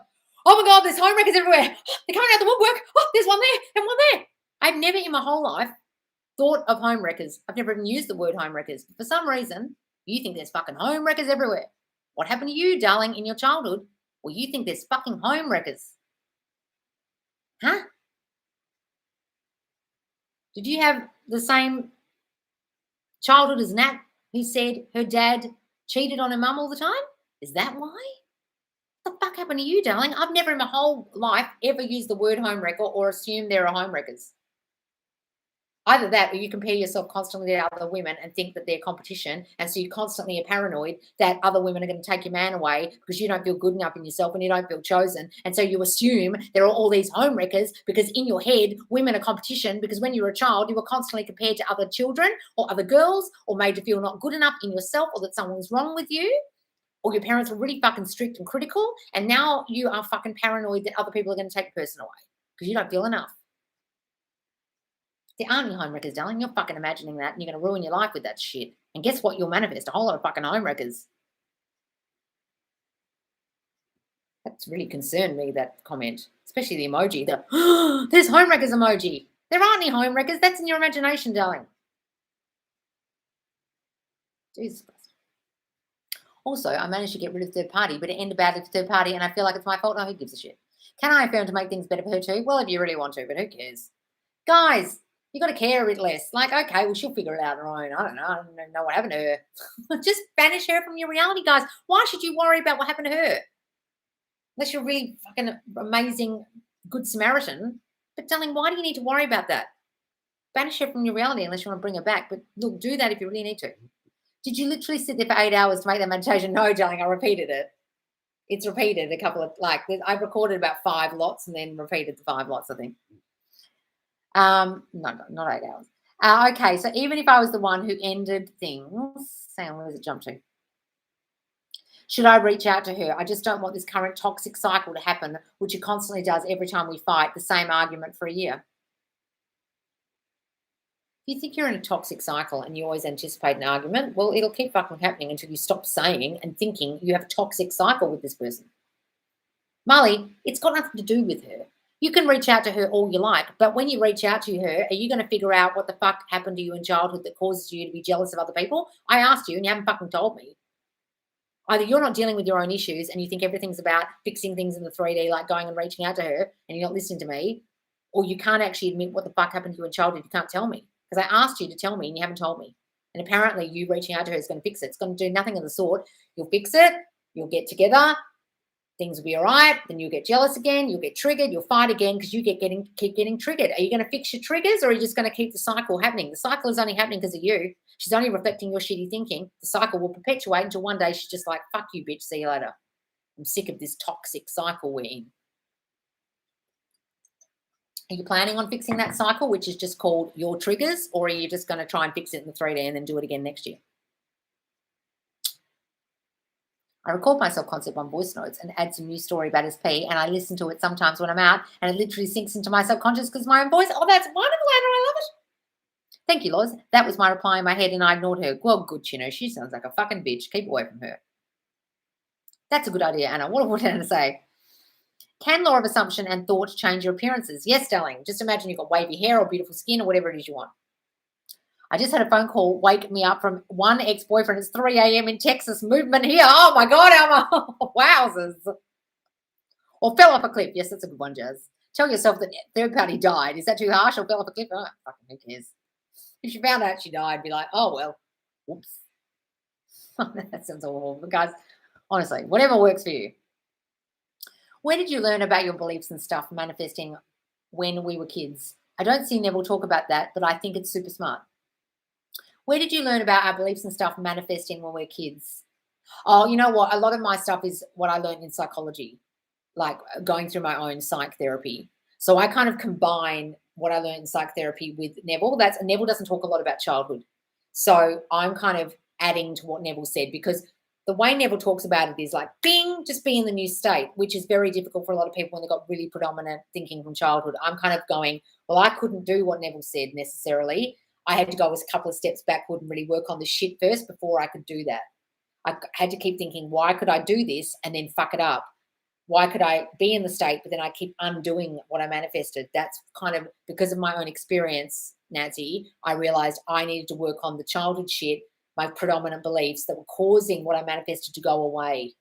there's home wreckers everywhere. They're coming out the woodwork. Oh, there's one there and one there. I've never in my whole life thought of home wreckers. I've never even used the word home wreckers. For some reason, you think there's fucking home wreckers everywhere. What happened to you, darling, in your childhood? Well, you think there's fucking home wreckers. Huh? Did you have the same childhood as Nat, who said her dad cheated on her mum all the time? Is that why? What the fuck happened to you, darling? I've never in my whole life ever used the word home wrecker or assumed there are home wreckers. Either that, or you compare yourself constantly to other women and think that they're competition, and so you constantly are paranoid that other women are going to take your man away because you don't feel good enough in yourself and you don't feel chosen, and so you assume there are all these home wreckers because in your head women are competition, because when you were a child you were constantly compared to other children or other girls, or made to feel not good enough in yourself, or that someone's wrong with you, or your parents were really fucking strict and critical, and now you are fucking paranoid that other people are going to take a person away because you don't feel enough. There aren't any home wreckers, darling. You're fucking imagining that, and you're going to ruin your life with that shit. And guess what? You'll manifest a whole lot of fucking home wreckers. That's really concerned me, that comment, especially the emoji. There's home wreckers emoji. There aren't any home wreckers. That's in your imagination, darling. Jesus Christ. Also, I managed to get rid of third party, but it ended badly for third party, and I feel like it's my fault. No, who gives a shit? Can I affirm to make things better for her too? Well, if you really want to, but who cares? Guys, you got to care a bit less. Like, okay, well, she'll figure it out on her own. I don't know what happened to her. Just banish her from your reality, guys. Why should you worry about what happened to her? Unless you're really fucking amazing, good Samaritan. But darling, why do you need to worry about that? Banish her from your reality unless you want to bring her back. But look, do that if you really need to. Did you literally sit there for 8 hours to make that meditation? No, darling, I repeated it. It's repeated a couple of, I recorded about 5 lots and then repeated the 5 lots, I think. No, not 8 hours. Okay, so even if I was the one who ended things, hang on, where does it jump to? Should I reach out to her? I just don't want this current toxic cycle to happen, which it constantly does every time we fight the same argument for a year. If you think you're in a toxic cycle and you always anticipate an argument, well, it'll keep fucking happening until you stop saying and thinking you have a toxic cycle with this person. Molly, it's got nothing to do with her. You can reach out to her all you like, but when you reach out to her, are you going to figure out what the fuck happened to you in childhood that causes you to be jealous of other people? I asked you and you haven't fucking told me. Either you're not dealing with your own issues and you think everything's about fixing things in the 3D, like going and reaching out to her, and you're not listening to me, or you can't actually admit what the fuck happened to you in childhood. You can't tell me because I asked you to tell me and you haven't told me. And apparently you reaching out to her is going to fix it. It's going to do nothing of the sort. You'll fix it. You'll get together. Things will be all right. Then you'll get jealous again. You'll get triggered. You'll fight again because you keep getting triggered. Are you going to fix your triggers, or are you just going to keep the cycle happening? The cycle is only happening because of you. She's only reflecting your shitty thinking. The cycle will perpetuate until one day she's just like, fuck you, bitch. See you later. I'm sick of this toxic cycle we're in. Are you planning on fixing that cycle, which is just called your triggers, or are you just going to try and fix it in the 3D and then do it again next year? I record my self-concept on voice notes and add some new story about SP, and I listen to it sometimes when I'm out, and it literally sinks into my subconscious because my own voice. Oh, that's wonderful, Anna. I love it. Thank you, Loz. That was my reply in my head, and I ignored her. Well, good, she sounds like a fucking bitch. Keep away from her. That's a good idea, Anna. What did Anna say? Can law of assumption and thought change your appearances? Yes, darling. Just imagine you've got wavy hair or beautiful skin or whatever it is you want. I just had a phone call wake me up from one ex-boyfriend. It's 3 a.m. in Texas. Movement here. Oh, my God, Alma. Wowzers. Or fell off a cliff. Yes, that's a good one, Jazz. Tell yourself that third party died. Is that too harsh? Or fell off a cliff? Oh, fucking who cares? If you found out she died, be like, oh, well, whoops. That sounds awful. But guys, honestly, whatever works for you. Where did you learn about your beliefs and stuff manifesting when we were kids? I don't see Neville talk about that, but I think it's super smart. Where did you learn about our beliefs and stuff manifesting when we're kids? Oh, you know what? A lot of my stuff is what I learned in psychology, like going through my own psych therapy. So I kind of combine what I learned in psych therapy with Neville. Neville doesn't talk a lot about childhood. So I'm kind of adding to what Neville said, because the way Neville talks about it is like, bing, just be in the new state, which is very difficult for a lot of people when they've got really predominant thinking from childhood. I'm kind of going, well, I couldn't do what Neville said necessarily. I had to go a couple of steps backward and really work on the shit first before I could do that. I had to keep thinking, why could I do this and then fuck it up? Why could I be in the state, but then I keep undoing what I manifested? That's kind of because of my own experience, Nancy. I realized I needed to work on the childhood shit my predominant beliefs that were causing what I manifested to go away.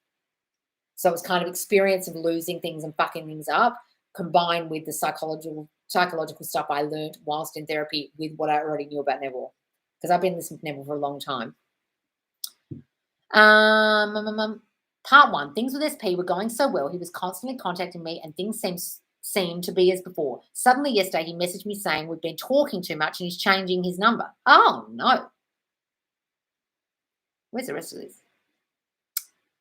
So it was kind of experience of losing things and fucking things up, combined with the psychological stuff I learned whilst in therapy with what I already knew about Neville, because I've been listening to Neville for a long time. Part 1, things with SP were going so well. He was constantly contacting me and things seemed to be as before. Suddenly yesterday he messaged me saying we've been talking too much and he's changing his number. Oh, no. Where's the rest of this?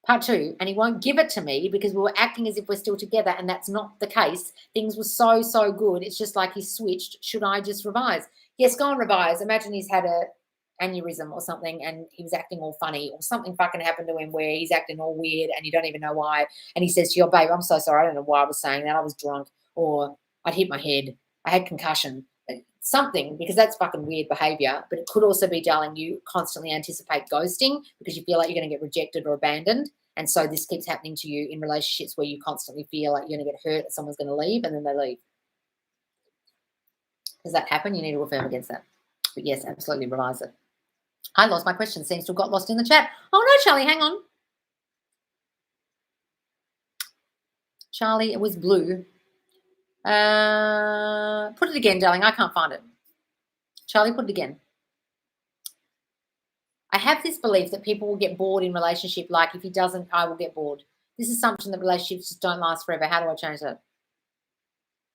Part 2, and he won't give it to me because we were acting as if we're still together, and that's not the case. Things were so good. It's just like he switched. Should I just revise? Yes, go and revise. Imagine he's had a aneurysm or something and he was acting all funny, or something fucking happened to him where he's acting all weird and you don't even know why. And he says to your babe, I'm so sorry. I don't know why I was saying that. I was drunk, or I'd hit my head. I had concussion. Something, because that's fucking weird behavior. But it could also be, darling, you constantly anticipate ghosting because you feel like you're going to get rejected or abandoned. And so this keeps happening to you in relationships where you constantly feel like you're going to get hurt, that someone's going to leave, and then they leave. Does that happen? You need to affirm against that. But yes, absolutely revise it. I lost my question. Seems to have got lost in the chat. Oh, no, Charlie, hang on. Charlie, it was blue. Put it again, darling. I can't find it. Charlie, put it again. I have this belief that people will get bored in relationship. Like if he doesn't, I will get bored. This assumption that relationships just don't last forever. How do I change that?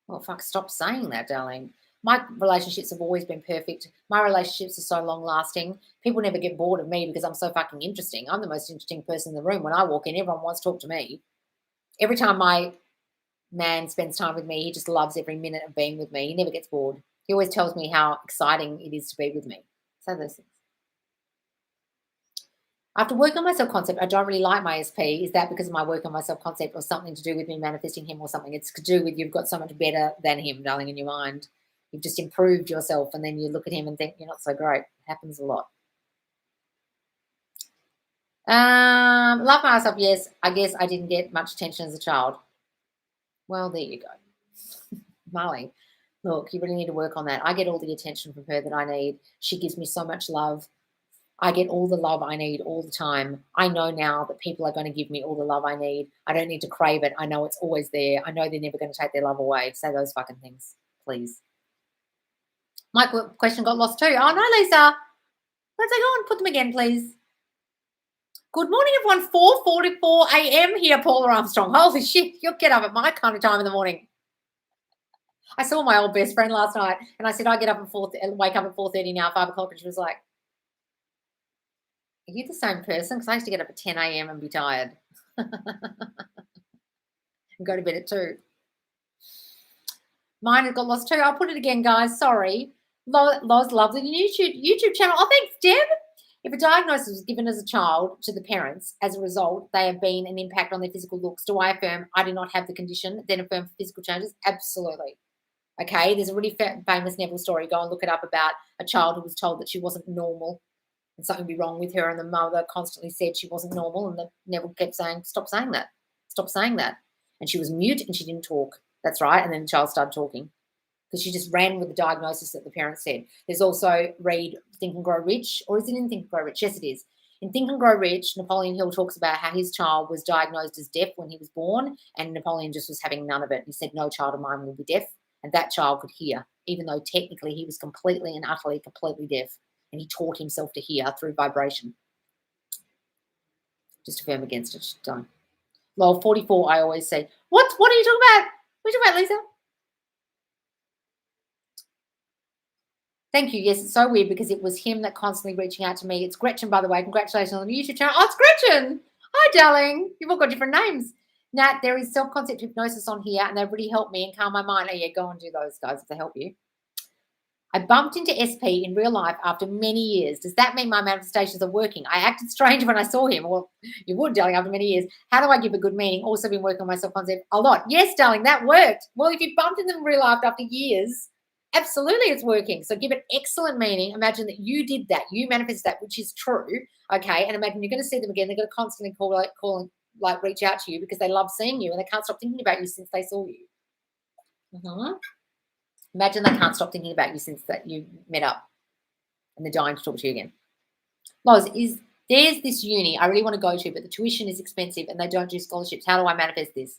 Well, fuck, stop saying that, darling. My relationships have always been perfect. My relationships are so long lasting. People never get bored of me because I'm so fucking interesting. I'm the most interesting person in the room. When I walk in, everyone wants to talk to me. Every time my man spends time with me, he just loves every minute of being with me. He never gets bored. He always tells me how exciting it is to be with me. So those things. After working on my self-concept, I don't really like my SP. Is that because of my work on my self-concept or something to do with me manifesting him or something? It's to do with you've got so much better than him, darling, in your mind. You've just improved yourself, and then you look at him and think you're not so great. It happens a lot. Love myself, yes. I guess I didn't get much attention as a child. Well, there you go. Marley, look, you really need to work on that. I get all the attention from her that I need. She gives me so much love. I get all the love I need all the time. I know now that people are going to give me all the love I need. I don't need to crave it. I know it's always there. I know they're never going to take their love away. Say those fucking things, please. My question got lost too. Oh, no, Lisa. Let's go on. Put them again, please. Good morning, everyone. 4:44 a.m. here, Paula Armstrong. Holy shit, you'll get up at my kind of time in the morning. I saw my old best friend last night, and I said I wake up at 4:30 now, 5 o'clock, and she was like, "Are you the same person?" Because I used to get up at 10 a.m. and be tired, and go to bed at 2. Mine has got lost too. I'll put it again, guys. Sorry. Loz loves the YouTube channel. Oh, thanks, Deb. If a diagnosis was given as a child to the parents, as a result, they have been an impact on their physical looks, do I affirm I do not have the condition, then affirm for physical changes? Absolutely. Okay, there's a really famous Neville story. Go and look it up about a child who was told that she wasn't normal and something would be wrong with her, and the mother constantly said she wasn't normal, and the Neville kept saying, stop saying that. Stop saying that. And she was mute and she didn't talk. That's right. And then the child started talking because she just ran with the diagnosis that the parents said. There's also read Think and Grow Rich, or is it in Think and Grow Rich? Yes, it is. In Think and Grow Rich, Napoleon Hill talks about how his child was diagnosed as deaf when he was born, and Napoleon just was having none of it. He said, no child of mine will be deaf, and that child could hear, even though technically he was completely and utterly, completely deaf, and he taught himself to hear through vibration. Just affirm against it. Don't. Lol, 44, I always say, what are you talking about? What are you talking about, Lisa? Thank you. Yes, it's so weird because it was him that constantly reaching out to me. It's Gretchen, by the way. Congratulations on the YouTube channel. Oh, it's Gretchen. Hi, darling. You've all got different names. Nat, there is self-concept hypnosis on here, and they really help me and calm my mind. Oh, yeah, go and do those, guys, if they help you. I bumped into SP in real life after many years. Does that mean my manifestations are working? I acted strange when I saw him. Well, you would, darling, after many years. How do I give a good meaning? Also been working on my self-concept a lot. Yes, darling, that worked. Well, if you bumped into them in real life after years, absolutely it's working. So give it excellent meaning. Imagine that you did that. You manifested that, which is true. Okay, and imagine you're going to see them again. They're going to constantly reach out to you because they love seeing you and they can't stop thinking about you since they saw you. Imagine they can't stop thinking about you since that you met up and they're dying to talk to you again. Loz, there's this uni I really want to go to, but the tuition is expensive and they don't do scholarships. How do I manifest this?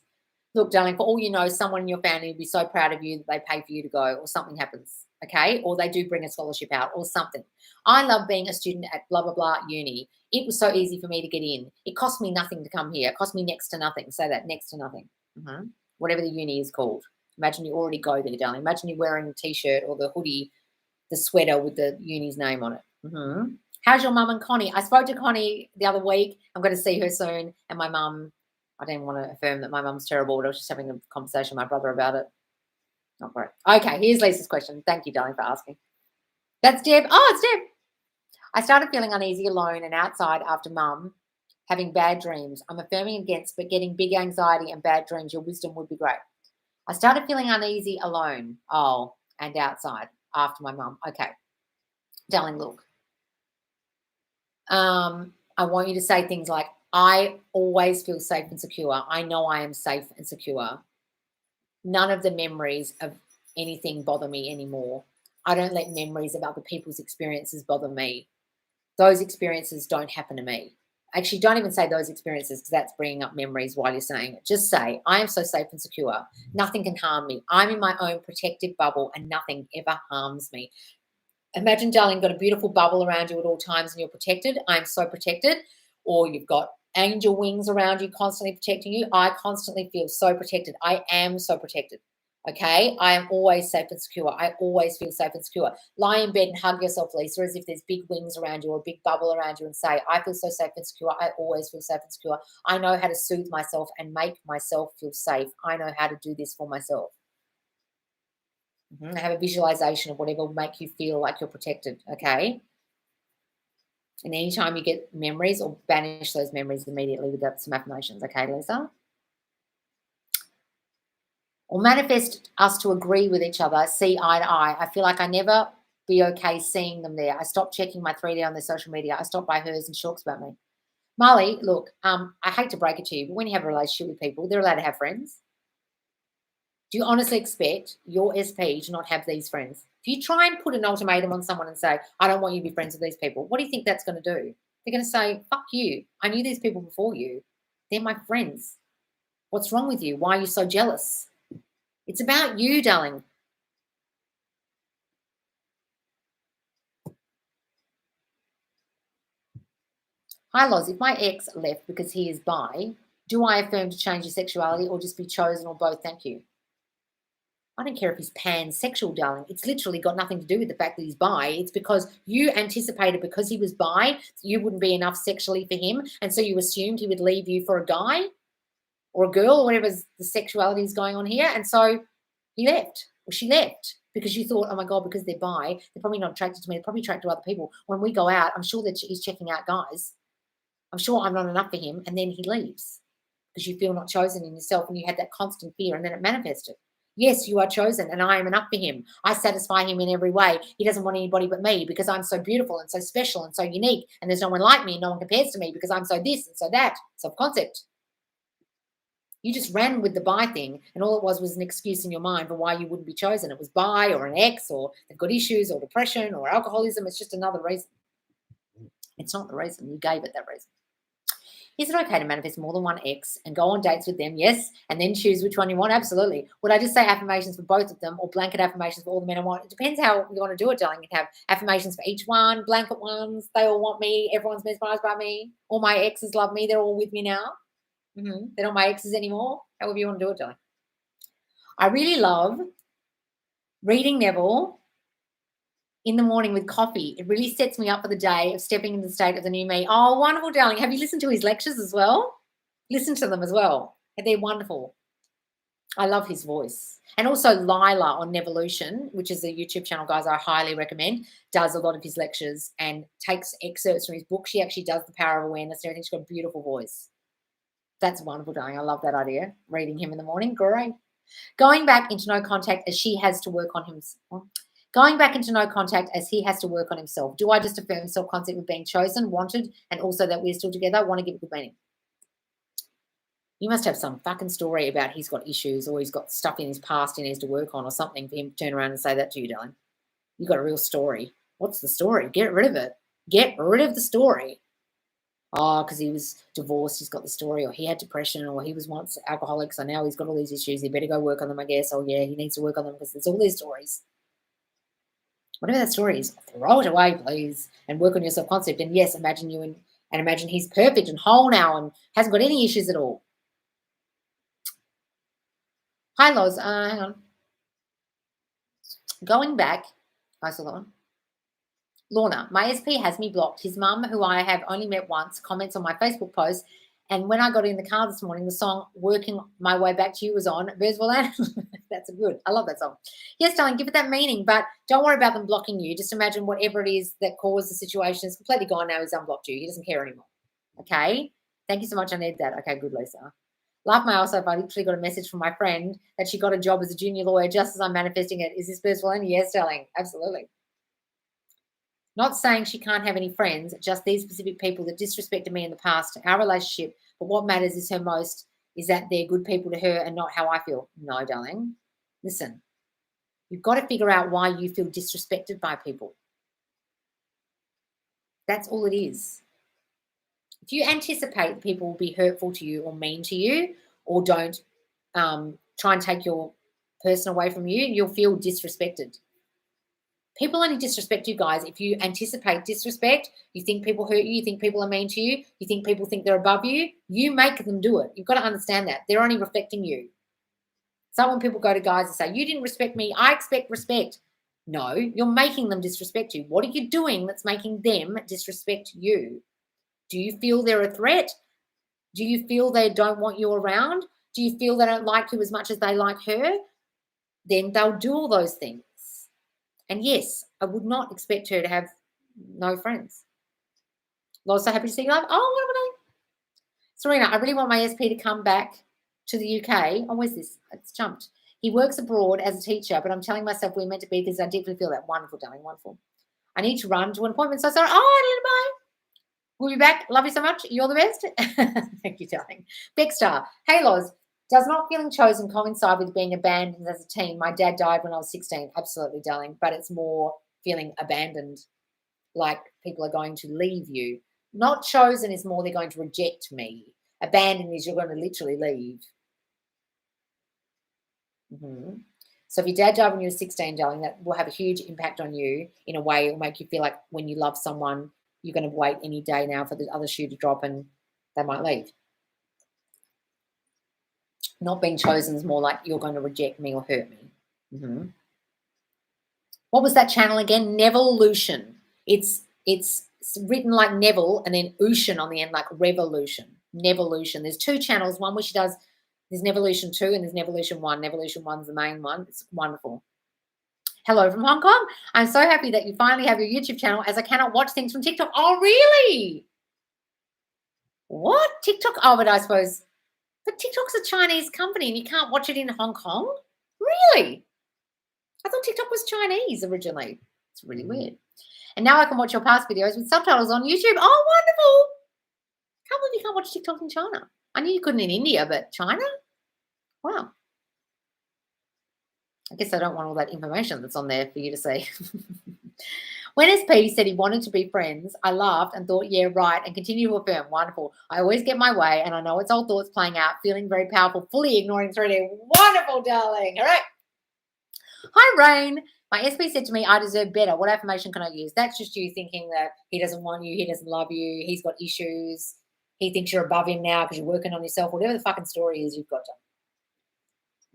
Look, darling, for all you know, someone in your family will be so proud of you that they pay for you to go, or something happens, okay? Or they do bring a scholarship out or something. I love being a student at blah, blah, blah uni. It was so easy for me to get in. It cost me nothing to come here. It cost me next to nothing. Say that, next to nothing. Whatever the uni is called. Imagine you already go there, darling. Imagine you're wearing the T-shirt or the hoodie, the sweater with the uni's name on it. How's your mum and Connie? I spoke to Connie the other week. I'm going to see her soon. And my mum, I didn't want to affirm that my mum's terrible, but I was just having a conversation with my brother about it. Not great. Okay, here's Lisa's question. Thank you, darling, for asking. That's Deb. Oh, it's Deb. I started feeling uneasy alone and outside after mum having bad dreams. I'm affirming against, but getting big anxiety and bad dreams. Your wisdom would be great. I started feeling uneasy alone. Oh, and outside after my mum. Okay. Darling, look. I want you to say things like, I always feel safe and secure. I know I am safe and secure. None of the memories of anything bother me anymore. I don't let memories of other people's experiences bother me. Those experiences don't happen to me. Actually, don't even say those experiences because that's bringing up memories while you're saying it. Just say, I am so safe and secure. Nothing can harm me. I'm in my own protective bubble and nothing ever harms me. Imagine, darling, you've got a beautiful bubble around you at all times and you're protected. I'm so protected. Or you've got angel wings around you constantly protecting you. I constantly feel so protected. I am so protected. Okay? I am always safe and secure. I always feel safe and secure. Lie in bed and hug yourself, Lisa, as if there's big wings around you or a big bubble around you and say, I feel so safe and secure. I always feel safe and secure. I know how to soothe myself and make myself feel safe. I know how to do this for myself. Have a visualization of whatever will make you feel like you're protected, okay? And anytime you get memories, or banish those memories immediately with some affirmations, okay, Lisa? Or manifest us to agree with each other, see eye to eye. I feel like I never be okay seeing them there. I stopped checking my 3D on their social media. I stopped by hers and she talks about me. Molly, look, I hate to break it to you, but when you have a relationship with people, they're allowed to have friends. Do you honestly expect your SP to not have these friends? If you try and put an ultimatum on someone and say, I don't want you to be friends with these people, what do you think that's going to do? They're going to say, fuck you. I knew these people before you. They're my friends. What's wrong with you? Why are you so jealous? It's about you, darling. Hi, Loz. If my ex left because he is bi, do I affirm to change his sexuality or just be chosen or both? Thank you. I don't care if he's pansexual, darling. It's literally got nothing to do with the fact that he's bi. It's because you anticipated because he was bi, you wouldn't be enough sexually for him. And so you assumed he would leave you for a guy or a girl or whatever the sexuality is going on here. And so he left or she left because you thought, oh my God, because they're bi, they're probably not attracted to me. They're probably attracted to other people. When we go out, I'm sure that he's checking out guys. I'm sure I'm not enough for him. And then he leaves because you feel not chosen in yourself and you had that constant fear and then it manifested. Yes, you are chosen and I am enough for him. I satisfy him in every way. He doesn't want anybody but me because I'm so beautiful and so special and so unique and there's no one like me and no one compares to me because I'm so this and so that. Self-concept. You just ran with the bi thing and all it was an excuse in your mind for why you wouldn't be chosen. It was bi or an ex or they've got issues or depression or alcoholism. It's just another reason. It's not the reason. You gave it that reason. Is it okay to manifest more than one ex and go on dates with them? Yes. And then choose which one you want? Absolutely. Would I just say affirmations for both of them or blanket affirmations for all the men I want? It depends how you want to do it, darling. You can have affirmations for each one, blanket ones. They all want me. Everyone's mesmerized by me. All my exes love me. They're all with me now. They're not my exes anymore. However you want to do it, darling. I really love reading Neville in the morning with coffee. It really sets me up for the day of stepping into the state of the new me. Oh, wonderful, darling. Have you listened to his lectures as well? Listen to them as well. They're wonderful. I love his voice. And also Lila on Nevolution, which is a YouTube channel, guys, I highly recommend, does a lot of his lectures and takes excerpts from his book. She actually does the power of awareness and everything. She's got a beautiful voice. That's wonderful, darling. I love that idea. Reading him in the morning. Great. Going back into no contact as she has to work on himself. Going back into no contact as he has to work on himself. Do I just affirm self-concept with being chosen, wanted, and also that we're still together? I want to give it good meaning. You must have some fucking story about he's got issues or he's got stuff in his past he needs to work on or something for him to turn around and say that to you, darling. You got a real story. What's the story? Get rid of it. Get rid of the story. Oh, because he was divorced, he's got the story, or he had depression, or he was once alcoholic, so now he's got all these issues. He better go work on them, I guess. Oh, yeah, he needs to work on them because there's all these stories. Whatever that story is, throw it away, please, and work on your self-concept. And yes, imagine you and imagine he's perfect and whole now and hasn't got any issues at all. Hi, Loz. Hang on. Going back, I saw that one. Lorna, my SP has me blocked. His mum, who I have only met once, comments on my Facebook post. And when I got in the car this morning, the song Working My Way Back to You was on. That's good. I love that song. Yes, darling, give it that meaning, but don't worry about them blocking you. Just imagine whatever it is that caused the situation is completely gone now. He's unblocked you. He doesn't care anymore. Okay? Thank you so much. I need that. Okay, good, Lisa. Laugh my ass off. I literally got a message from my friend that she got a job as a junior lawyer just as I'm manifesting it. Is this personal? Yes, darling. Absolutely. Not saying she can't have any friends, just these specific people that disrespected me in the past, our relationship. But what matters is her most is that they're good people to her and not how I feel. No, darling. Listen, you've got to figure out why you feel disrespected by people. That's all it is. If you anticipate that people will be hurtful to you or mean to you or don't try and take your person away from you, you'll feel disrespected. People only disrespect you guys if you anticipate disrespect, you think people hurt you, you think people are mean to you, you think people think they're above you, you make them do it. You've got to understand that. They're only reflecting you. So when people go to guys and say, you didn't respect me, I expect respect. No, you're making them disrespect you. What are you doing that's making them disrespect you? Do you feel they're a threat? Do you feel they don't want you around? Do you feel they don't like you as much as they like her? Then they'll do all those things. And yes, I would not expect her to have no friends. Lots so happy to see you live. Oh, what am I doing? Serena, I really want my SP to come back to the UK. Oh, where's this? It's jumped. He works abroad as a teacher, but I'm telling myself we're meant to be because I deeply feel that. Wonderful, darling, wonderful. I need to run to an appointment. So sorry. Oh, bye. We'll be back. Love you so much. You're the best. Thank you, darling. Beckstar. Hey, Loz. Does not feeling chosen coincide with being abandoned as a teen? My dad died when I was 16. Absolutely, darling. But it's more feeling abandoned, like people are going to leave you. Not chosen is more they're going to reject me. Abandoned is you're going to literally leave. So if your dad died when you were 16, darling, that will have a huge impact on you in a way. It will make you feel like when you love someone, you're going to wait any day now for the other shoe to drop and they might leave. Not being chosen is more like you're going to reject me or hurt me. What was that channel again? Nevolution. It's written like Neville and then ocean on the end, like revolution. Nevolution. There's two channels. One where she does, there's Nevolution 2 and there's Nevolution 1. Nevolution 1's the main one. It's wonderful. Hello from Hong Kong. I'm so happy that you finally have your YouTube channel as I cannot watch things from TikTok. Oh, really? What? TikTok? Oh, but I suppose... But TikTok's a Chinese company and you can't watch it in Hong Kong? Really? I thought TikTok was Chinese originally. It's really weird. And now I can watch your past videos with subtitles on YouTube. Oh, wonderful. Can't believe you can't watch TikTok in China. I knew you couldn't in India, but China? Wow. I guess I don't want all that information that's on there for you to see. When SP said he wanted to be friends, I laughed and thought, yeah, right, and continued to affirm, wonderful. I always get my way, and I know it's old thoughts playing out, feeling very powerful, fully ignoring 3D. Wonderful, darling. All right. Hi, Rain. My SP said to me, I deserve better. What affirmation can I use? That's just you thinking that he doesn't want you, he doesn't love you, he's got issues, he thinks you're above him now because you're working on yourself, whatever the fucking story is you've got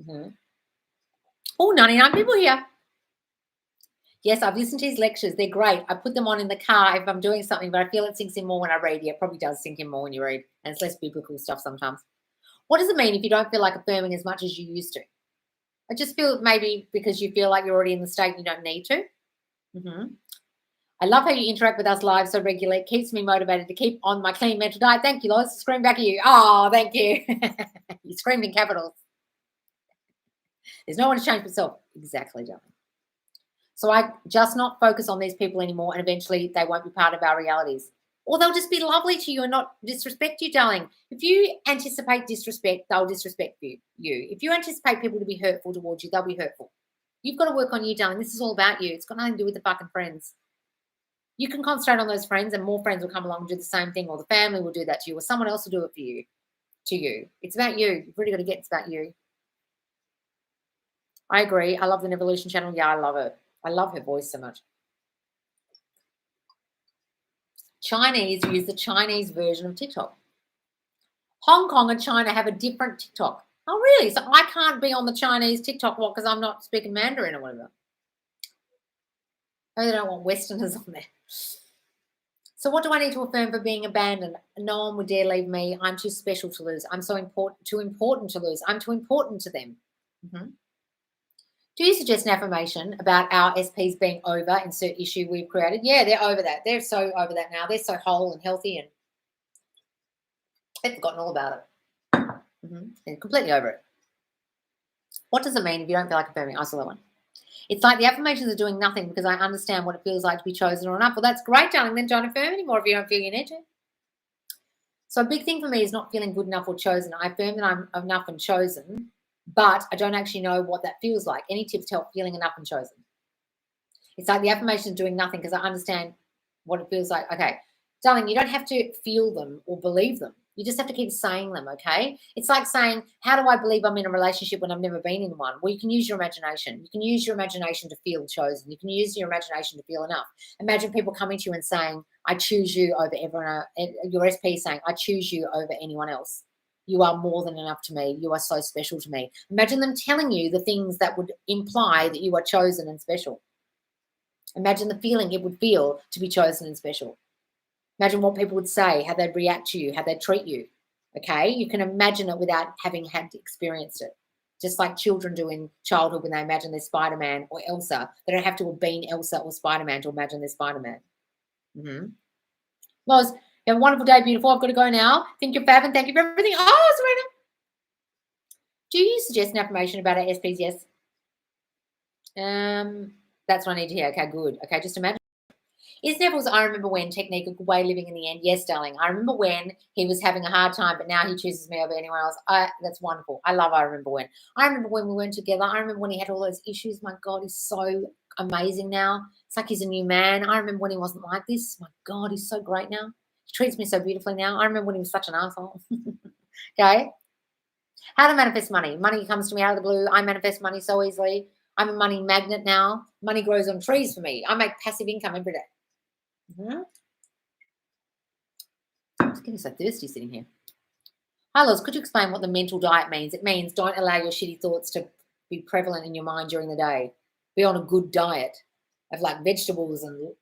to. Oh, 99 people here. Yes, I've listened to his lectures. They're great. I put them on in the car if I'm doing something, but I feel it sinks in more when I read. Yeah, it probably does sink in more when you read, and it's less biblical stuff sometimes. What does it mean if you don't feel like affirming as much as you used to? I just feel maybe because you feel like you're already in the state and you don't need to. I love how you interact with us live so regularly. It keeps me motivated to keep on my clean mental diet. Thank you, Lois. Scream back at you. Oh, thank you. You screamed in capitals. There's no one to change myself. Exactly, darling. So I just not focus on these people anymore, and eventually they won't be part of our realities. Or they'll just be lovely to you and not disrespect you, darling. If you anticipate disrespect, they'll disrespect you. If you anticipate people to be hurtful towards you, they'll be hurtful. You've got to work on you, darling. This is all about you. It's got nothing to do with the fucking friends. You can concentrate on those friends and more friends will come along and do the same thing, or the family will do that to you, or someone else will do it for you, to you. It's about you. You've really got to get it's about you. I agree. I love the Evolution channel. Yeah, I love it. I love her voice so much. Chinese use the Chinese version of TikTok. Hong Kong and China have a different TikTok. Oh, really? So I can't be on the Chinese TikTok because I'm not speaking Mandarin or whatever. Oh, they don't want Westerners on there. So what do I need to affirm for being abandoned? No one would dare leave me. I'm too special to lose. I'm so important, too important to lose. I'm too important to them. Mm-hmm. Do you suggest an affirmation about our SPs being over insert issue we've created? Yeah, they're over that. They're so over that now. They're so whole and healthy and they've forgotten all about it. Mm-hmm. They're completely over it. What does it mean if you don't feel like affirming? I saw that one. It's like the affirmations are doing nothing because I understand what it feels like to be chosen or enough. Well, that's great, darling. Then don't affirm anymore if you don't feel you need to. So a big thing for me is not feeling good enough or chosen. I affirm that I'm enough and chosen, but I don't actually know what that feels like. Any tips to help feeling enough and chosen? It's like the affirmation is doing nothing because I understand what it feels like. Okay, darling, you don't have to feel them or believe them. You just have to keep saying them, okay? It's like saying, how do I believe I'm in a relationship when I've never been in one? Well, you can use your imagination. You can use your imagination to feel chosen. You can use your imagination to feel enough. Imagine people coming to you and saying, I choose you over everyone, your SP saying, I choose you over anyone else. You are more than enough to me. You are so special to me. Imagine them telling you the things that would imply that you are chosen and special. Imagine the feeling it would feel to be chosen and special. Imagine what people would say, how they'd react to you, how they'd treat you. Okay? You can imagine it without having had experienced it. Just like children do in childhood when they imagine they're Spider-Man or Elsa. They don't have to have been Elsa or Spider-Man to imagine they're Spider-Man. Mm-hmm. Loz, you have a wonderful day, beautiful. I've got to go now. Think you're fab and thank you for everything. Oh, Serena. Do you suggest an affirmation about our SPs? Yes. That's what I need to hear. Okay, good. Okay, just imagine. Is Neville's I remember when technique a good way living in the end? Yes, darling. I remember when he was having a hard time, but now he chooses me over anyone else. That's wonderful. I love I remember when. I remember when we weren't together. I remember when he had all those issues. My God, he's so amazing now. It's like he's a new man. I remember when he wasn't like this. My God, he's so great now. He treats me so beautifully now. I remember when he was such an asshole. Okay. How to manifest money. Money comes to me out of the blue. I manifest money so easily. I'm a money magnet now. Money grows on trees for me. I make passive income every day. Mm-hmm. I'm just getting so thirsty sitting here. Hi, Loz, could you explain what the mental diet means? It means don't allow your shitty thoughts to be prevalent in your mind during the day. Be on a good diet of like vegetables and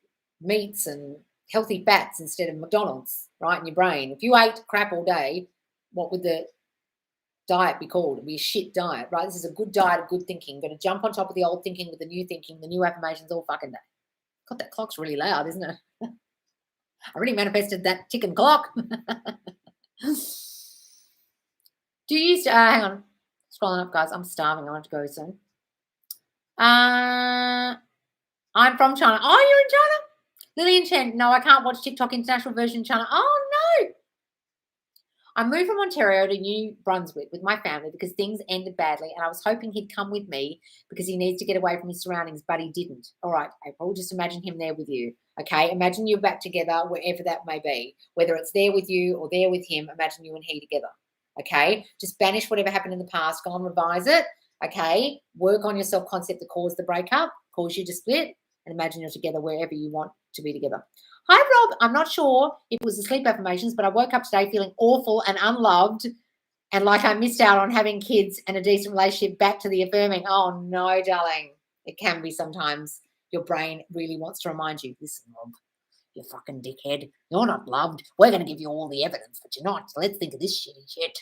meats and healthy fats instead of McDonald's, right, in your brain. If you ate crap all day, what would the diet be called? It'd be a shit diet, right? This is a good diet of good thinking. Got to jump on top of the old thinking with the new thinking, the new affirmations all fucking day. God, that clock's really loud, isn't it? I really manifested that ticking clock. Do you hang on, scrolling up, guys. I'm starving. I want to go soon. I'm from China. Oh, you're in China? Lillian Chen. No, I can't watch TikTok international version China. Oh no. I moved from Ontario to New Brunswick with my family because things ended badly, and I was hoping he'd come with me because he needs to get away from his surroundings, but he didn't. All right, April, just imagine him there with you. Okay, imagine you're back together wherever that may be, whether it's there with you or there with him. Imagine you and he together. Okay, just banish whatever happened in the past. Go and revise it. Okay, work on your self-concept that caused the breakup, caused you to split, and imagine you're together wherever you want to be together. Hi, Rob. I'm not sure if it was the sleep affirmations, but I woke up today feeling awful and unloved and like I missed out on having kids and a decent relationship. Back to the affirming. Oh, no, darling. It can be sometimes. Your brain really wants to remind you, listen, Rob, you fucking dickhead. You're not loved. We're going to give you all the evidence that you're not. So let's think of this shitty shit.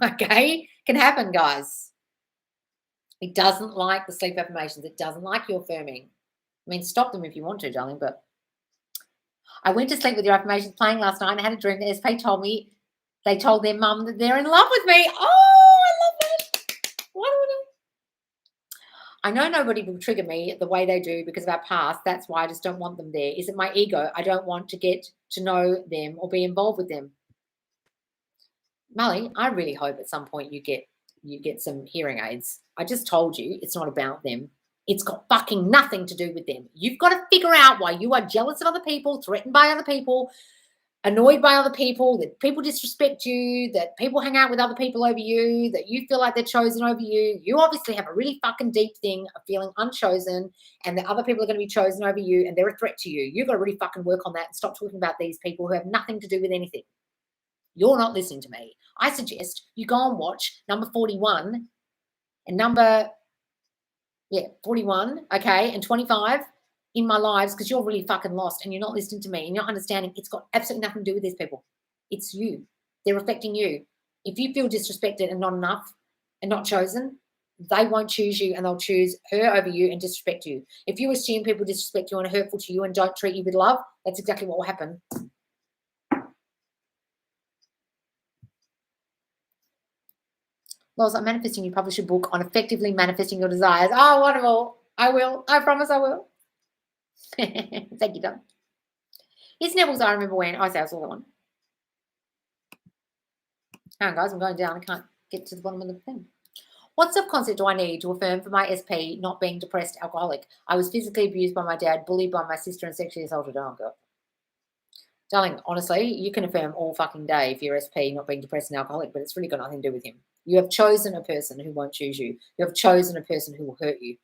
Okay? Can happen, guys. It doesn't like the sleep affirmations. It doesn't like your affirming. I mean, stop them if you want to, darling, but I went to sleep with your affirmations playing last night and I had a dream that SP told me they told their mum that they're in love with me. Oh, I love it. What do we do? I know nobody will trigger me the way they do because of our past. That's why I just don't want them there. Is it my ego? I don't want to get to know them or be involved with them. Molly, I really hope at some point you get some hearing aids. I just told you it's not about them. It's got fucking nothing to do with them. You've got to figure out why you are jealous of other people, threatened by other people, annoyed by other people, that people disrespect you, that people hang out with other people over you, that you feel like they're chosen over you. You obviously have a really fucking deep thing of feeling unchosen and that other people are going to be chosen over you and they're a threat to you. You've got to really fucking work on that and stop talking about these people who have nothing to do with anything. You're not listening to me. I suggest you go and watch number 41 and number 41, okay, and 25 in my lives, because you're really fucking lost and you're not listening to me and you're not understanding it's got absolutely nothing to do with these people. It's you. They're affecting you. If you feel disrespected and not enough and not chosen, they won't choose you and they'll choose her over you and disrespect you. If you assume people disrespect you and are hurtful to you and don't treat you with love, that's exactly what will happen. Loz, I'm manifesting you publish a book on effectively manifesting your desires. Oh, wonderful. I will. I promise I will. Thank you, Don. It's Neville's I remember when. I say I saw that one. Hang on, guys. I'm going down. I can't get to the bottom of the thing. What self-concept do I need to affirm for my SP not being depressed alcoholic? I was physically abused by my dad, bullied by my sister, and sexually assaulted. Oh, God. Darling, honestly, you can affirm all fucking day if you're SP not being depressed and alcoholic, but it's really got nothing to do with him. You have chosen a person who won't choose you. You have chosen a person who will hurt you.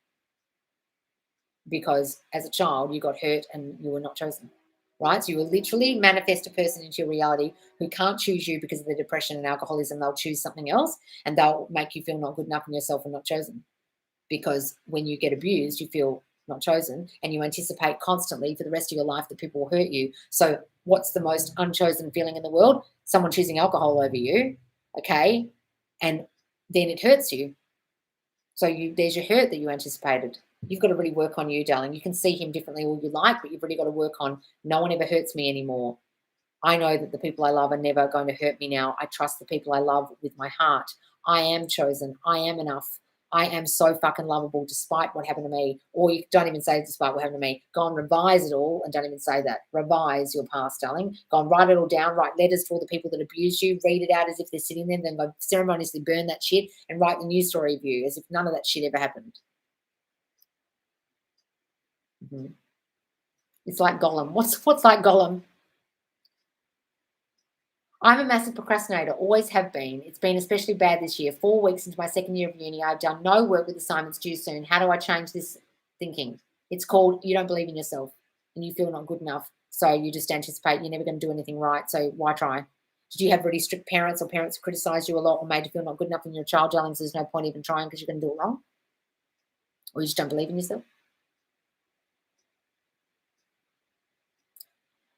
Because as a child, you got hurt and you were not chosen, right? So you will literally manifest a person into your reality who can't choose you because of their depression and alcoholism. They'll choose something else and they'll make you feel not good enough in yourself and not chosen. Because when you get abused, you feel not chosen and you anticipate constantly for the rest of your life that people will hurt you. So what's the most unchosen feeling in the world? Someone choosing alcohol over you, okay? And then it hurts you. So there's your hurt that you anticipated. You've got to really work on you, darling. You can see him differently all you like, but you've really got to work on no one ever hurts me anymore. I know that the people I love are never going to hurt me now. I trust the people I love with my heart. I am chosen. I am enough. I am so fucking lovable despite what happened to me. Or you don't even say despite what happened to me. Go and revise it all and don't even say that. Revise your past, darling. Go and write it all down. Write letters to all the people that abused you. Read it out as if they're sitting there. Then go ceremoniously burn that shit and write the news story of you as if none of that shit ever happened. Mm-hmm. It's like Gollum. What's like Gollum? I'm a massive procrastinator, always have been. It's been especially bad this year. 4 weeks into my second year of uni, I've done no work with assignments due soon. How do I change this thinking? It's called you don't believe in yourself and you feel not good enough. So you just anticipate you're never going to do anything right. So why try? Did you have really strict parents or parents who criticized you a lot or made you feel not good enough when you're a child, darling, so there's no point even trying because you're going to do it wrong? Or you just don't believe in yourself?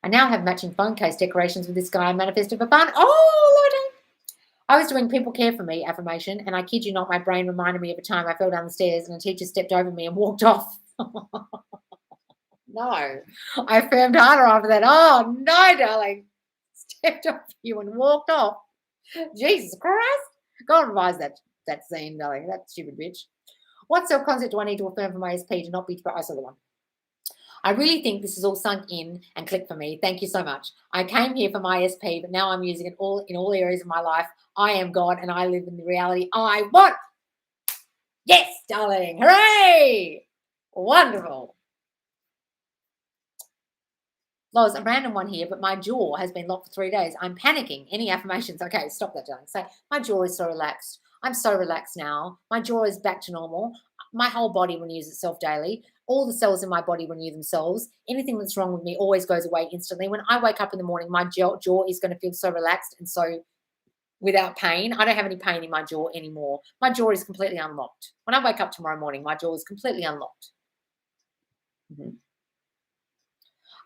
I now have matching phone case decorations with this guy I manifested for fun. Oh, Lordy. I was doing people care for me affirmation, and I kid you not, my brain reminded me of a time I fell down the stairs and a teacher stepped over me and walked off. No, I affirmed harder after that. Oh, no, darling. Stepped over you and walked off. Jesus Christ. Go and revise that scene, darling. That stupid bitch. What self-concept do I need to affirm for my SP to not be I saw the one. I really think this is all sunk in and clicked for me. Thank you so much. I came here for my SP, but now I'm using it all in all areas of my life. I am God and I live in the reality I want. Yes, darling. Hooray. Wonderful. Loz, a random one here, but my jaw has been locked for 3 days. I'm panicking. Any affirmations? Okay, stop that, darling. Say, my jaw is so relaxed. I'm so relaxed now. My jaw is back to normal. My whole body renews itself daily. All the cells in my body renew themselves. Anything that's wrong with me always goes away instantly. When I wake up in the morning, my jaw is going to feel so relaxed and so without pain. I don't have any pain in my jaw anymore. My jaw is completely unlocked. When I wake up tomorrow morning, my jaw is completely unlocked. Mm-hmm.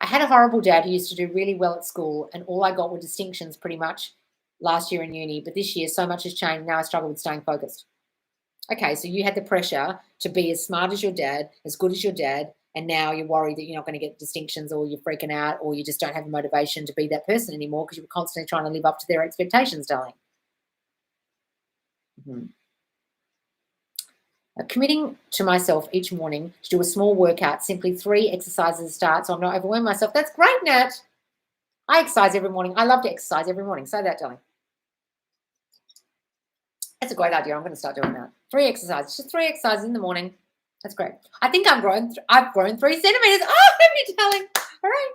I had a horrible dad who used to do really well at school, and all I got were distinctions pretty much last year in uni. But this year, so much has changed. Now I struggle with staying focused. Okay, so you had the pressure to be as smart as your dad, as good as your dad, and now you're worried that you're not going to get distinctions or you're freaking out or you just don't have the motivation to be that person anymore because you were constantly trying to live up to their expectations, darling. Mm-hmm. Committing to myself each morning to do a small workout, simply 3 exercises to start so I'm not overwhelming myself. That's great, Nat. I exercise every morning. I love to exercise every morning. Say that, darling. That's a great idea. I'm going to start doing that. 3 exercises. Just 3 exercises in the morning. That's great. I think I've grown 3 centimeters. Oh, happy telling. All right.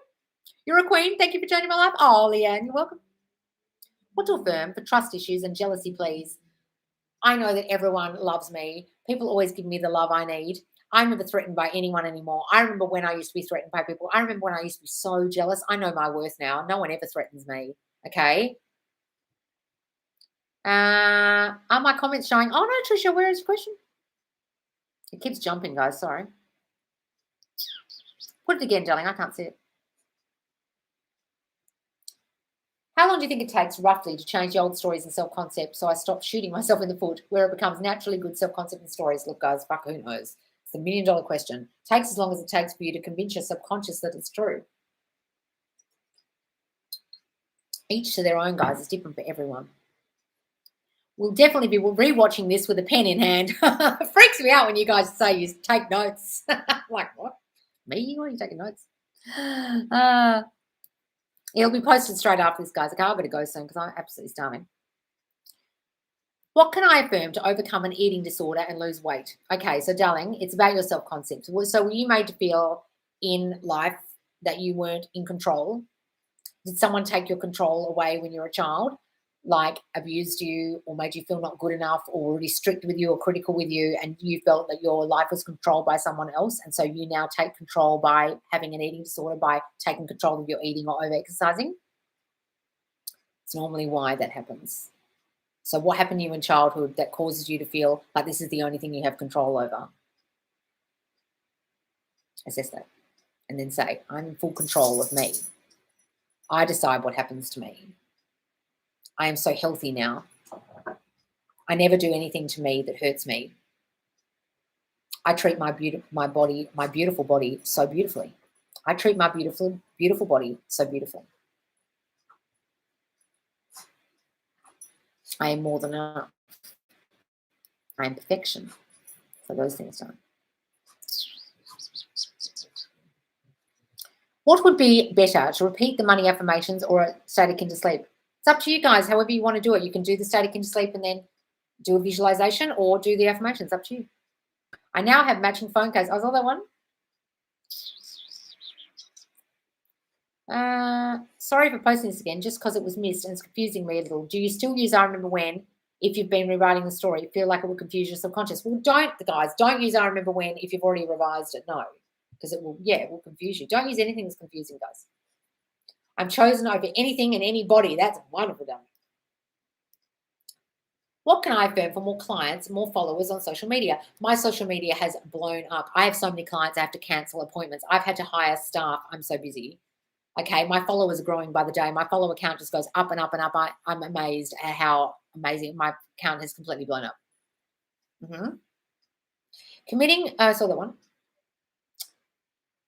You're a queen. Thank you for changing my life. Oh, Leanne, you're welcome. What to affirm for trust issues and jealousy, please? I know that everyone loves me. People always give me the love I need. I'm never threatened by anyone anymore. I remember when I used to be threatened by people. I remember when I used to be so jealous. I know my worth now. No one ever threatens me. Okay. Are my comments showing? Oh, no, Tricia, where is the question? It keeps jumping, guys. Sorry. Put it again, darling. I can't see it. How long do you think it takes roughly to change the old stories and self-concept so I stop shooting myself in the foot where it becomes naturally good self-concept and stories? Look, guys, fuck, who knows? It's the $1 million question. It takes as long as it takes for you to convince your subconscious that it's true. Each to their own, guys. It's different for everyone. We'll definitely be rewatching this with a pen in hand. It freaks me out when you guys say you take notes. Like, what? Me? Why are you taking notes? It'll be posted straight after this, guys. Okay, I've got to go soon because I'm absolutely starving. What can I affirm to overcome an eating disorder and lose weight? Okay, so darling, it's about your self-concept. So were you made to feel in life that you weren't in control? Did someone take your control away when you were a child, like abused you or made you feel not good enough or really strict with you or critical with you, and you felt that your life was controlled by someone else, and so you now take control by having an eating disorder, by taking control of your eating or over-exercising? It's normally why that happens. So what happened to you in childhood that causes you to feel like this is the only thing you have control over? Assess that. And then say, I'm in full control of me. I decide what happens to me. I am so healthy now. I never do anything to me that hurts me. I treat my beautiful body so beautifully. I treat my beautiful body so beautifully. I am more than enough. I am perfection. For those things done. What would be better, to repeat the money affirmations or a static into sleep? It's up to you guys, however you want to do it. You can do the static into sleep and then do a visualization, or do the affirmations. Up to you. I now have matching phone case. I saw that one. Sorry for posting this again, just because it was missed and it's confusing me a little. Do you still use I remember when if you've been rewriting the story? Feel like it will confuse your subconscious? Well, don't use I remember when if you've already revised it. No, because it will confuse you. Don't use anything that's confusing, guys. I'm chosen over anything and anybody. That's wonderful, done. What can I affirm for more clients, more followers on social media? My social media has blown up. I have so many clients, I have to cancel appointments. I've had to hire staff. I'm so busy. Okay, my followers are growing by the day. My follower count just goes up and up and up. I'm amazed at how amazing my count has completely blown up. Committing, I saw that one.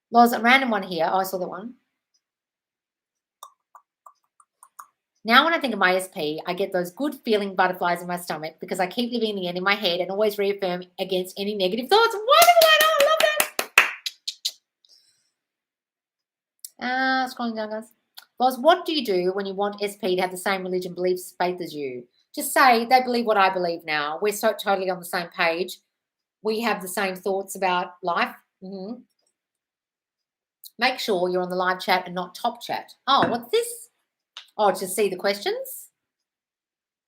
Loz, a random one here. I saw that one. Now when I think of my SP, I get those good feeling butterflies in my stomach because I keep living the end in my head and always reaffirm against any negative thoughts. Wonderful, I love that. Scrolling down, guys. Loz, what do you do when you want SP to have the same religion, beliefs, faith as you? Just say they believe what I believe now. We're so totally on the same page. We have the same thoughts about life. Make sure you're on the live chat and not top chat. Oh, what's this? Oh, to see the questions?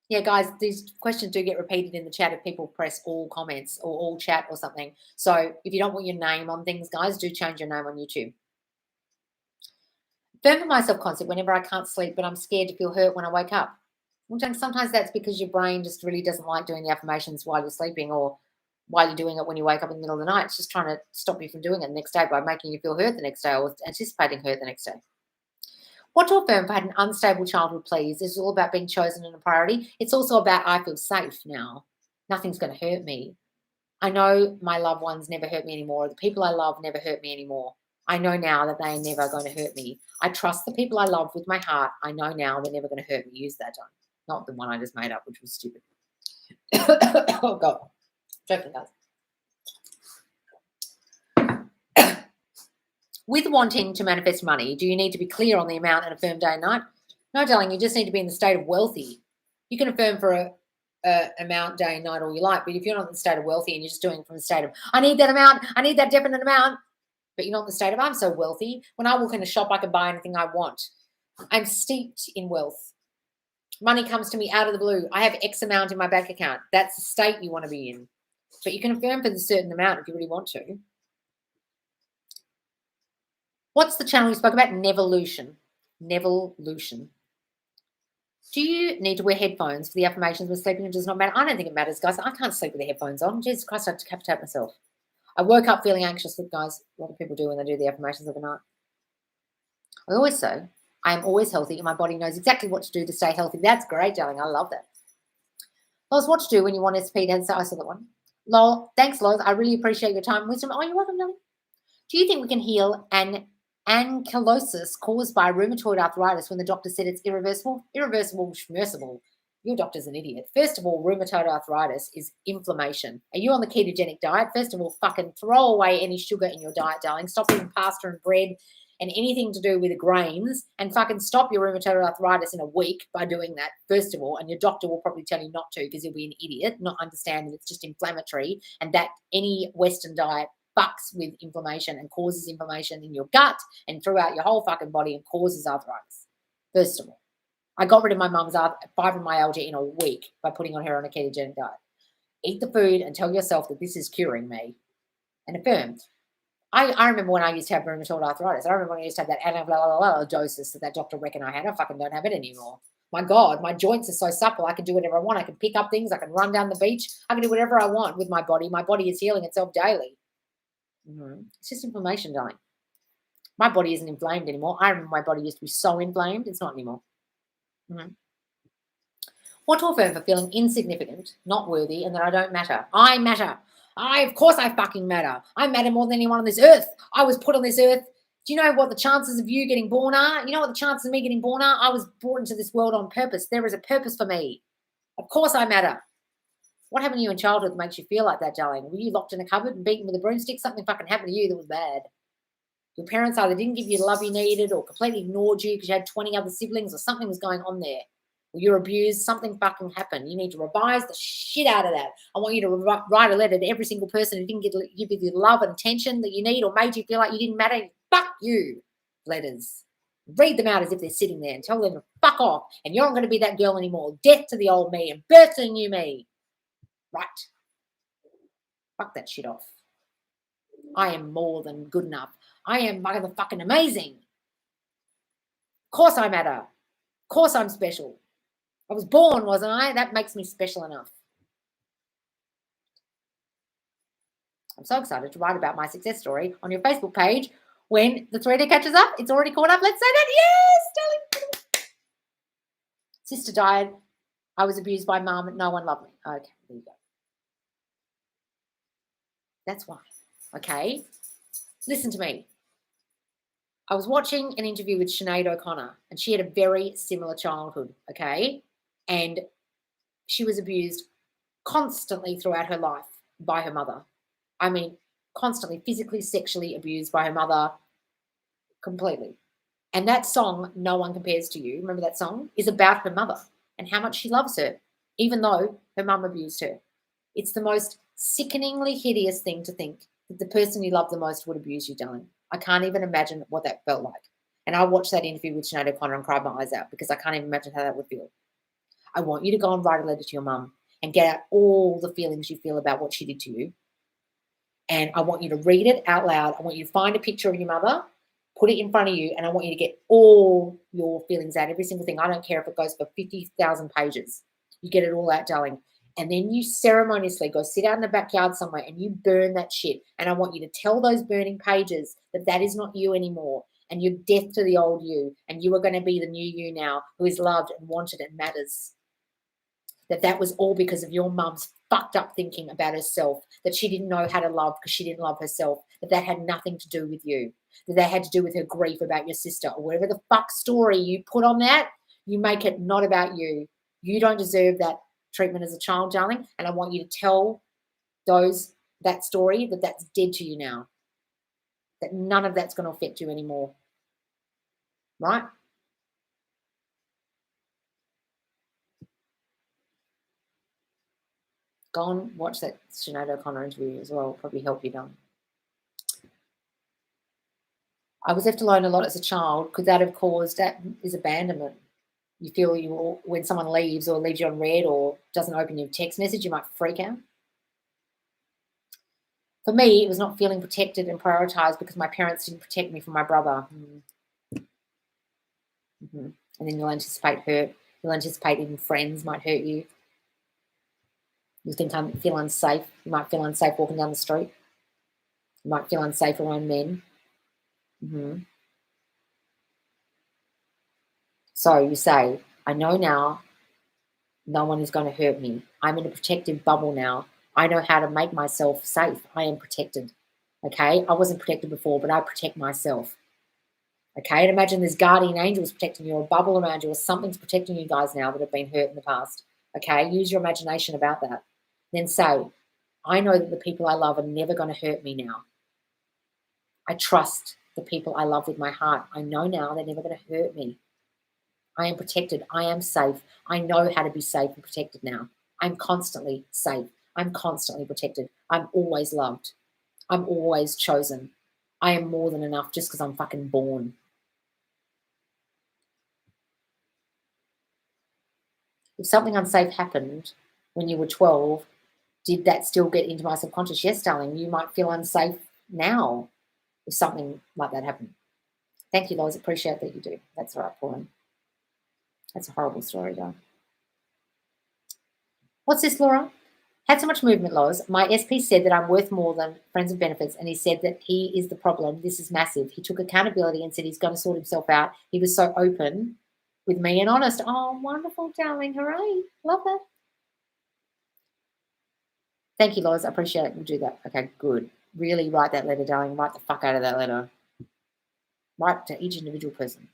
Yeah, guys, these questions do get repeated in the chat if people press all comments or all chat or something. So if you don't want your name on things, guys, do change your name on YouTube. Affirm for my self-concept whenever I can't sleep, but I'm scared to feel hurt when I wake up. Sometimes that's because your brain just really doesn't like doing the affirmations while you're sleeping or while you're doing it when you wake up in the middle of the night. It's just trying to stop you from doing it the next day by making you feel hurt the next day or anticipating hurt the next day. What to affirm if I had an unstable childhood, please? This is all about being chosen and a priority. It's also about I feel safe now. Nothing's going to hurt me. I know my loved ones never hurt me anymore. The people I love never hurt me anymore. I know now that they are never going to hurt me. I trust the people I love with my heart. I know now they're never going to hurt me. Use that one. Not the one I just made up, which was stupid. Oh, God. Joking, guys. With wanting to manifest money, do you need to be clear on the amount and affirm day and night? No, darling, you just need to be in the state of wealthy. You can affirm for amount day and night all you like. But if you're not in the state of wealthy and you're just doing it from the state of, I need that amount, I need that definite amount, but you're not in the state of, I'm so wealthy. When I walk in a shop, I can buy anything I want. I'm steeped in wealth. Money comes to me out of the blue. I have X amount in my bank account. That's the state you want to be in. But you can affirm for the certain amount if you really want to. What's the channel you spoke about? Nevolution. Nevolution. Do you need to wear headphones for the affirmations when sleeping? It does not matter. I don't think it matters, guys. I can't sleep with the headphones on. Jesus Christ, I have to decapitate myself. I woke up feeling anxious, guys. A lot of people do when they do the affirmations overnight. I always say, I am always healthy and my body knows exactly what to do to stay healthy. That's great, darling. I love that. Loz, what to do when you want SP? I saw that one. Lol, thanks, Loz. I really appreciate your time and wisdom. Oh, you're welcome, darling. Do you think we can heal an ankylosis caused by rheumatoid arthritis when the doctor said it's irreversible? Irreversible, schmercible. Your doctor's an idiot. First of all, rheumatoid arthritis is inflammation. Are you on the ketogenic diet? First of all, fucking throw away any sugar in your diet, darling. Stop eating pasta and bread and anything to do with grains, and fucking stop your rheumatoid arthritis in a week by doing that, first of all. And your doctor will probably tell you not to because he'll be an idiot, not understand that it's just inflammatory and that any Western diet fucks with inflammation and causes inflammation in your gut and throughout your whole fucking body and causes arthritis. First of all, I got rid of my mum's fibromyalgia in a week by putting her on a ketogenic diet. Eat the food and tell yourself that this is curing me, and affirm. I remember when I used to have rheumatoid arthritis. I remember when I used to have that anaphylaxis that doctor reckoned I had. I fucking don't have it anymore. My God, my joints are so supple. I can do whatever I want. I can pick up things. I can run down the beach. I can do whatever I want with my body. My body is healing itself daily. It's just inflammation, darling. My body isn't inflamed anymore. I remember my body used to be so inflamed. It's not anymore. What to affirm for feeling insignificant, not worthy, and that I don't matter? I matter. Of course I fucking matter. I matter more than anyone on this earth. I was put on this earth. Do you know what the chances of you getting born are? You know what the chances of me getting born are? I was brought into this world on purpose. There is a purpose for me. Of course I matter. What happened to you in childhood that makes you feel like that, darling? Were you locked in a cupboard and beaten with a broomstick? Something fucking happened to you that was bad. Your parents either didn't give you the love you needed or completely ignored you because you had 20 other siblings, or something was going on there. Or you're abused, something fucking happened. You need to revise the shit out of that. I want you to write a letter to every single person who didn't give you the love and attention that you need or made you feel like you didn't matter. Fuck you, letters. Read them out as if they're sitting there and tell them to fuck off, and you're not going to be that girl anymore. Death to the old me and birth to the new me. Right. Fuck that shit off. I am more than good enough. I am motherfucking amazing. Of course I matter. Of course I'm special. I was born, wasn't I? That makes me special enough. I'm so excited to write about my success story on your Facebook page when the thread catches up. It's already caught up. Let's say that. Yes, darling. Sister died. I was abused by mum. No one loved me. Okay, there you go. That's why. Okay. Listen to me. I was watching an interview with Sinead O'Connor, and she had a very similar childhood, okay? And she was abused constantly throughout her life by her mother. I mean, constantly, physically, sexually abused by her mother completely. And that song, No One Compares to You, remember that song, is about her mother and how much she loves her, even though her mum abused her. It's the most sickeningly hideous thing to think that the person you love the most would abuse you, darling. I can't even imagine what that felt like. And I watched that interview with Sinead O'Connor and cried my eyes out because I can't even imagine how that would feel. I want you to go and write a letter to your mum and get out all the feelings you feel about what she did to you. And I want you to read it out loud. I want you to find a picture of your mother, put it in front of you, and I want you to get all your feelings out, every single thing. I don't care if it goes for 50,000 pages. You get it all out, darling. And then you ceremoniously go sit out in the backyard somewhere and you burn that shit. And I want you to tell those burning pages that that is not you anymore, and you're death to the old you, and you are going to be the new you now who is loved and wanted and matters. That was all because of your mum's fucked up thinking about herself, that she didn't know how to love because she didn't love herself, that had nothing to do with you, that had to do with her grief about your sister, or whatever the fuck story you put on that, you make it not about you. You don't deserve that treatment as a child, darling, and I want you to tell that story that's dead to you now, that none of that's going to affect you anymore, right? Go and watch that Sinead O'Connor interview as well. Probably help you, Dom. I was left alone a lot as a child. Could that have caused that? Is abandonment. You feel when someone leaves or leaves you on red or doesn't open your text message, you might freak out. For me, it was not feeling protected and prioritized because my parents didn't protect me from my brother. And then you'll anticipate hurt. You'll anticipate even friends might hurt you. You think I feel unsafe. You might feel unsafe walking down the street. You might feel unsafe around men. So you say, I know now no one is going to hurt me. I'm in a protective bubble now. I know how to make myself safe. I am protected. Okay? I wasn't protected before, but I protect myself. Okay? And imagine there's guardian angels protecting you or a bubble around you or something's protecting you guys now that have been hurt in the past. Okay? Use your imagination about that. Then say, I know that the people I love are never going to hurt me now. I trust the people I love with my heart. I know now they're never going to hurt me. I am protected. I am safe. I know how to be safe and protected now. I'm constantly safe. I'm constantly protected. I'm always loved. I'm always chosen. I am more than enough just because I'm fucking born. If something unsafe happened when you were 12, did that still get into my subconscious? Yes, darling, you might feel unsafe now if something like that happened. Thank you, Lois. Appreciate that you do. That's all right, Pauline. That's a horrible story, though. What's this, Laura? Had so much movement, Lois. My SP said that I'm worth more than friends and benefits, and he said that he is the problem. This is massive. He took accountability and said he's going to sort himself out. He was so open with me and honest. Oh, wonderful, darling. Hooray. Love that. Thank you, Lois. I appreciate it. We'll do that. Okay, good. Really write that letter, darling. Write the fuck out of that letter. Write to each individual person.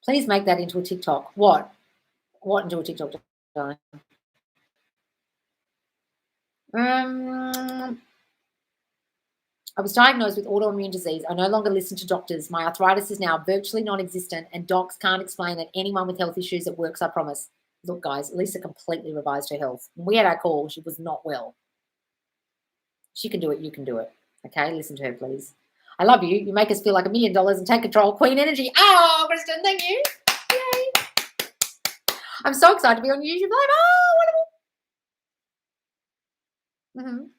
Please make that into a TikTok. What? What into a TikTok, darling? I was diagnosed with autoimmune disease. I no longer listen to doctors. My arthritis is now virtually non-existent, and docs can't explain that anyone with health issues that works, I promise. Look, guys, Lisa completely revised her health. When we had our call, she was not well. She can do it. You can do it. Okay? Listen to her, please. I love you. You make us feel like $1 million and take control. Queen energy. Oh, Kristen, thank you. Yay. I'm so excited to be on YouTube Live. Oh, wonderful.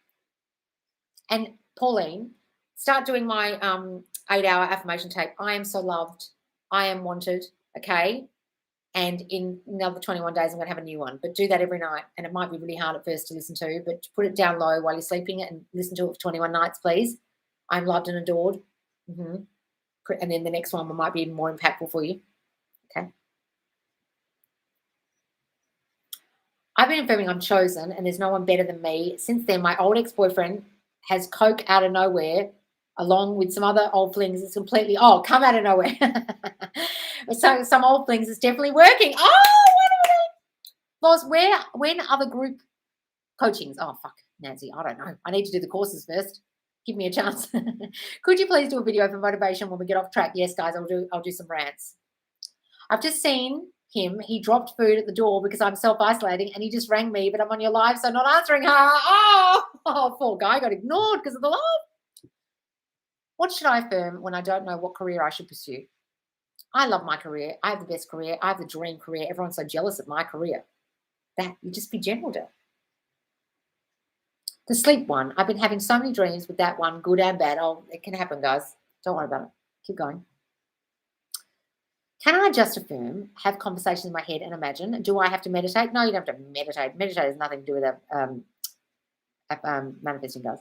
And Pauline, start doing my 8-hour affirmation tape. I am so loved. I am wanted. Okay? And in another 21 days, I'm going to have a new one. But do that every night. And it might be really hard at first to listen to, but put it down low while you're sleeping and listen to it for 21 nights, please. I'm loved and adored. And then the next one might be even more impactful for you. Okay. I've been affirming I'm chosen and there's no one better than me. Since then, my old ex-boyfriend has coke out of nowhere along with some other old flings. It's completely, come out of nowhere. So some old flings is definitely working. Lois, when other group coachings? Oh, fuck, Nancy, I don't know. I need to do the courses first. Give me a chance. Could you please do a video for motivation when we get off track? Yes, guys, I'll do some rants. I've just seen him. He dropped food at the door because I'm self-isolating and he just rang me, but I'm on your live, so not answering her. Oh, poor guy got ignored because of the live. What should I affirm when I don't know what career I should pursue? I love my career. I have the best career. I have the dream career. Everyone's so jealous of my career. That you just be general to. The sleep one. I've been having so many dreams with that one, good and bad. Oh, it can happen, guys. Don't worry about it. Keep going. Can I just affirm, have conversations in my head and imagine? Do I have to meditate? No, you don't have to meditate. Meditate has nothing to do with manifesting, guys.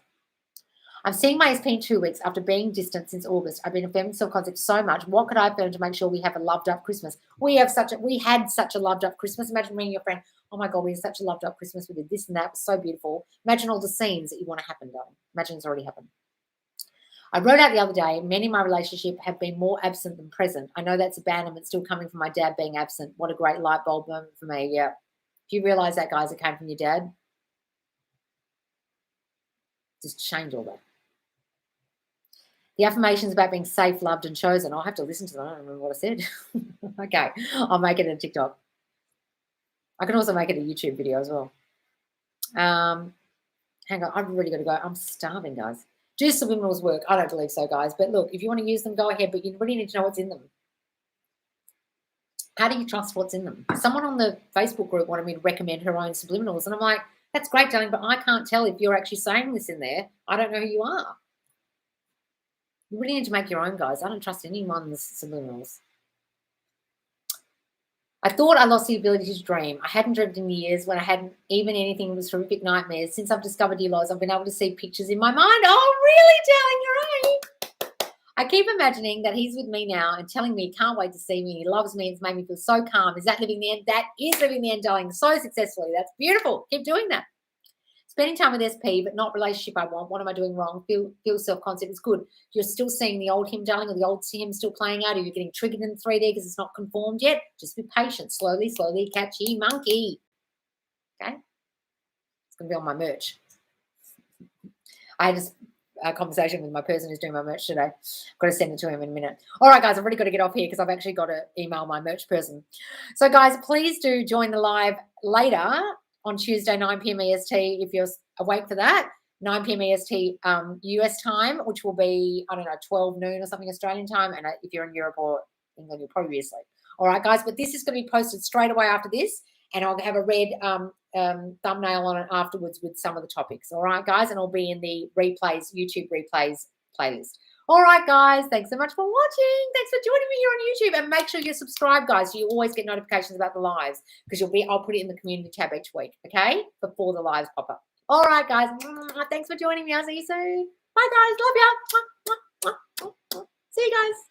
I'm seeing my SP in 2 weeks after being distant since August. I've been affirming self-concept so much. What could I affirm to make sure we have a loved-up Christmas? We had such a loved-up Christmas. Imagine ringing your friend, oh, my God, we had such a loved-up Christmas. We did this and that. It was so beautiful. Imagine all the scenes that you want to happen, darling. Imagine it's already happened. I wrote out the other day, many in my relationship have been more absent than present. I know that's abandonment still coming from my dad being absent. What a great light bulb moment for me, yeah. If you realise that, guys, it came from your dad, just change all that. The affirmations about being safe, loved, and chosen. I'll have to listen to them. I don't remember what I said. Okay, I'll make it a TikTok. I can also make it a YouTube video as well. Hang on, I've really got to go. I'm starving, guys. Do subliminals work? I don't believe so, guys. But look, if you want to use them, go ahead. But you really need to know what's in them. How do you trust what's in them? Someone on the Facebook group wanted me to recommend her own subliminals. And I'm like, that's great, darling, but I can't tell if you're actually saying this in there. I don't know who you are. You really need to make your own, guys. I don't trust anyone's subliminals. I thought I lost the ability to dream. I hadn't dreamed in years when I hadn't even anything. It was horrific nightmares. Since I've discovered you, Loz, I've been able to see pictures in my mind. Oh, really, darling? You're right. I keep imagining that he's with me now and telling me he can't wait to see me. He loves me. It's made me feel so calm. Is that living the end? That is living the end, darling, so successfully. That's beautiful. Keep doing that. Spending time with SP, but not relationship I want. What am I doing wrong? Feel self-concept is good. You're still seeing the old him, darling, or the old him still playing out. Are you getting triggered in 3D because it's not conformed yet? Just be patient. Slowly, slowly, catchy monkey. Okay? It's going to be on my merch. I had a conversation with my person who's doing my merch today. Got to send it to him in a minute. All right, guys, I've already got to get off here because I've actually got to email my merch person. So, guys, please do join the live later on Tuesday, 9 p.m. EST, if you're awake for that. 9 p.m. EST US time, which will be, I don't know, 12 noon or something Australian time. And if you're in Europe or England, you'll probably be asleep. All right, guys, but this is going to be posted straight away after this. And I'll have a red thumbnail on it afterwards with some of the topics. All right, guys, and it'll be in the replays, YouTube replays playlist. All right, guys, thanks so much for watching. Thanks for joining me here on YouTube. And make sure you're subscribed, guys, so you always get notifications about the lives because I'll put it in the community tab each week, okay, before the lives pop up. All right, guys, thanks for joining me. I'll see you soon. Bye, guys. Love ya. See you guys.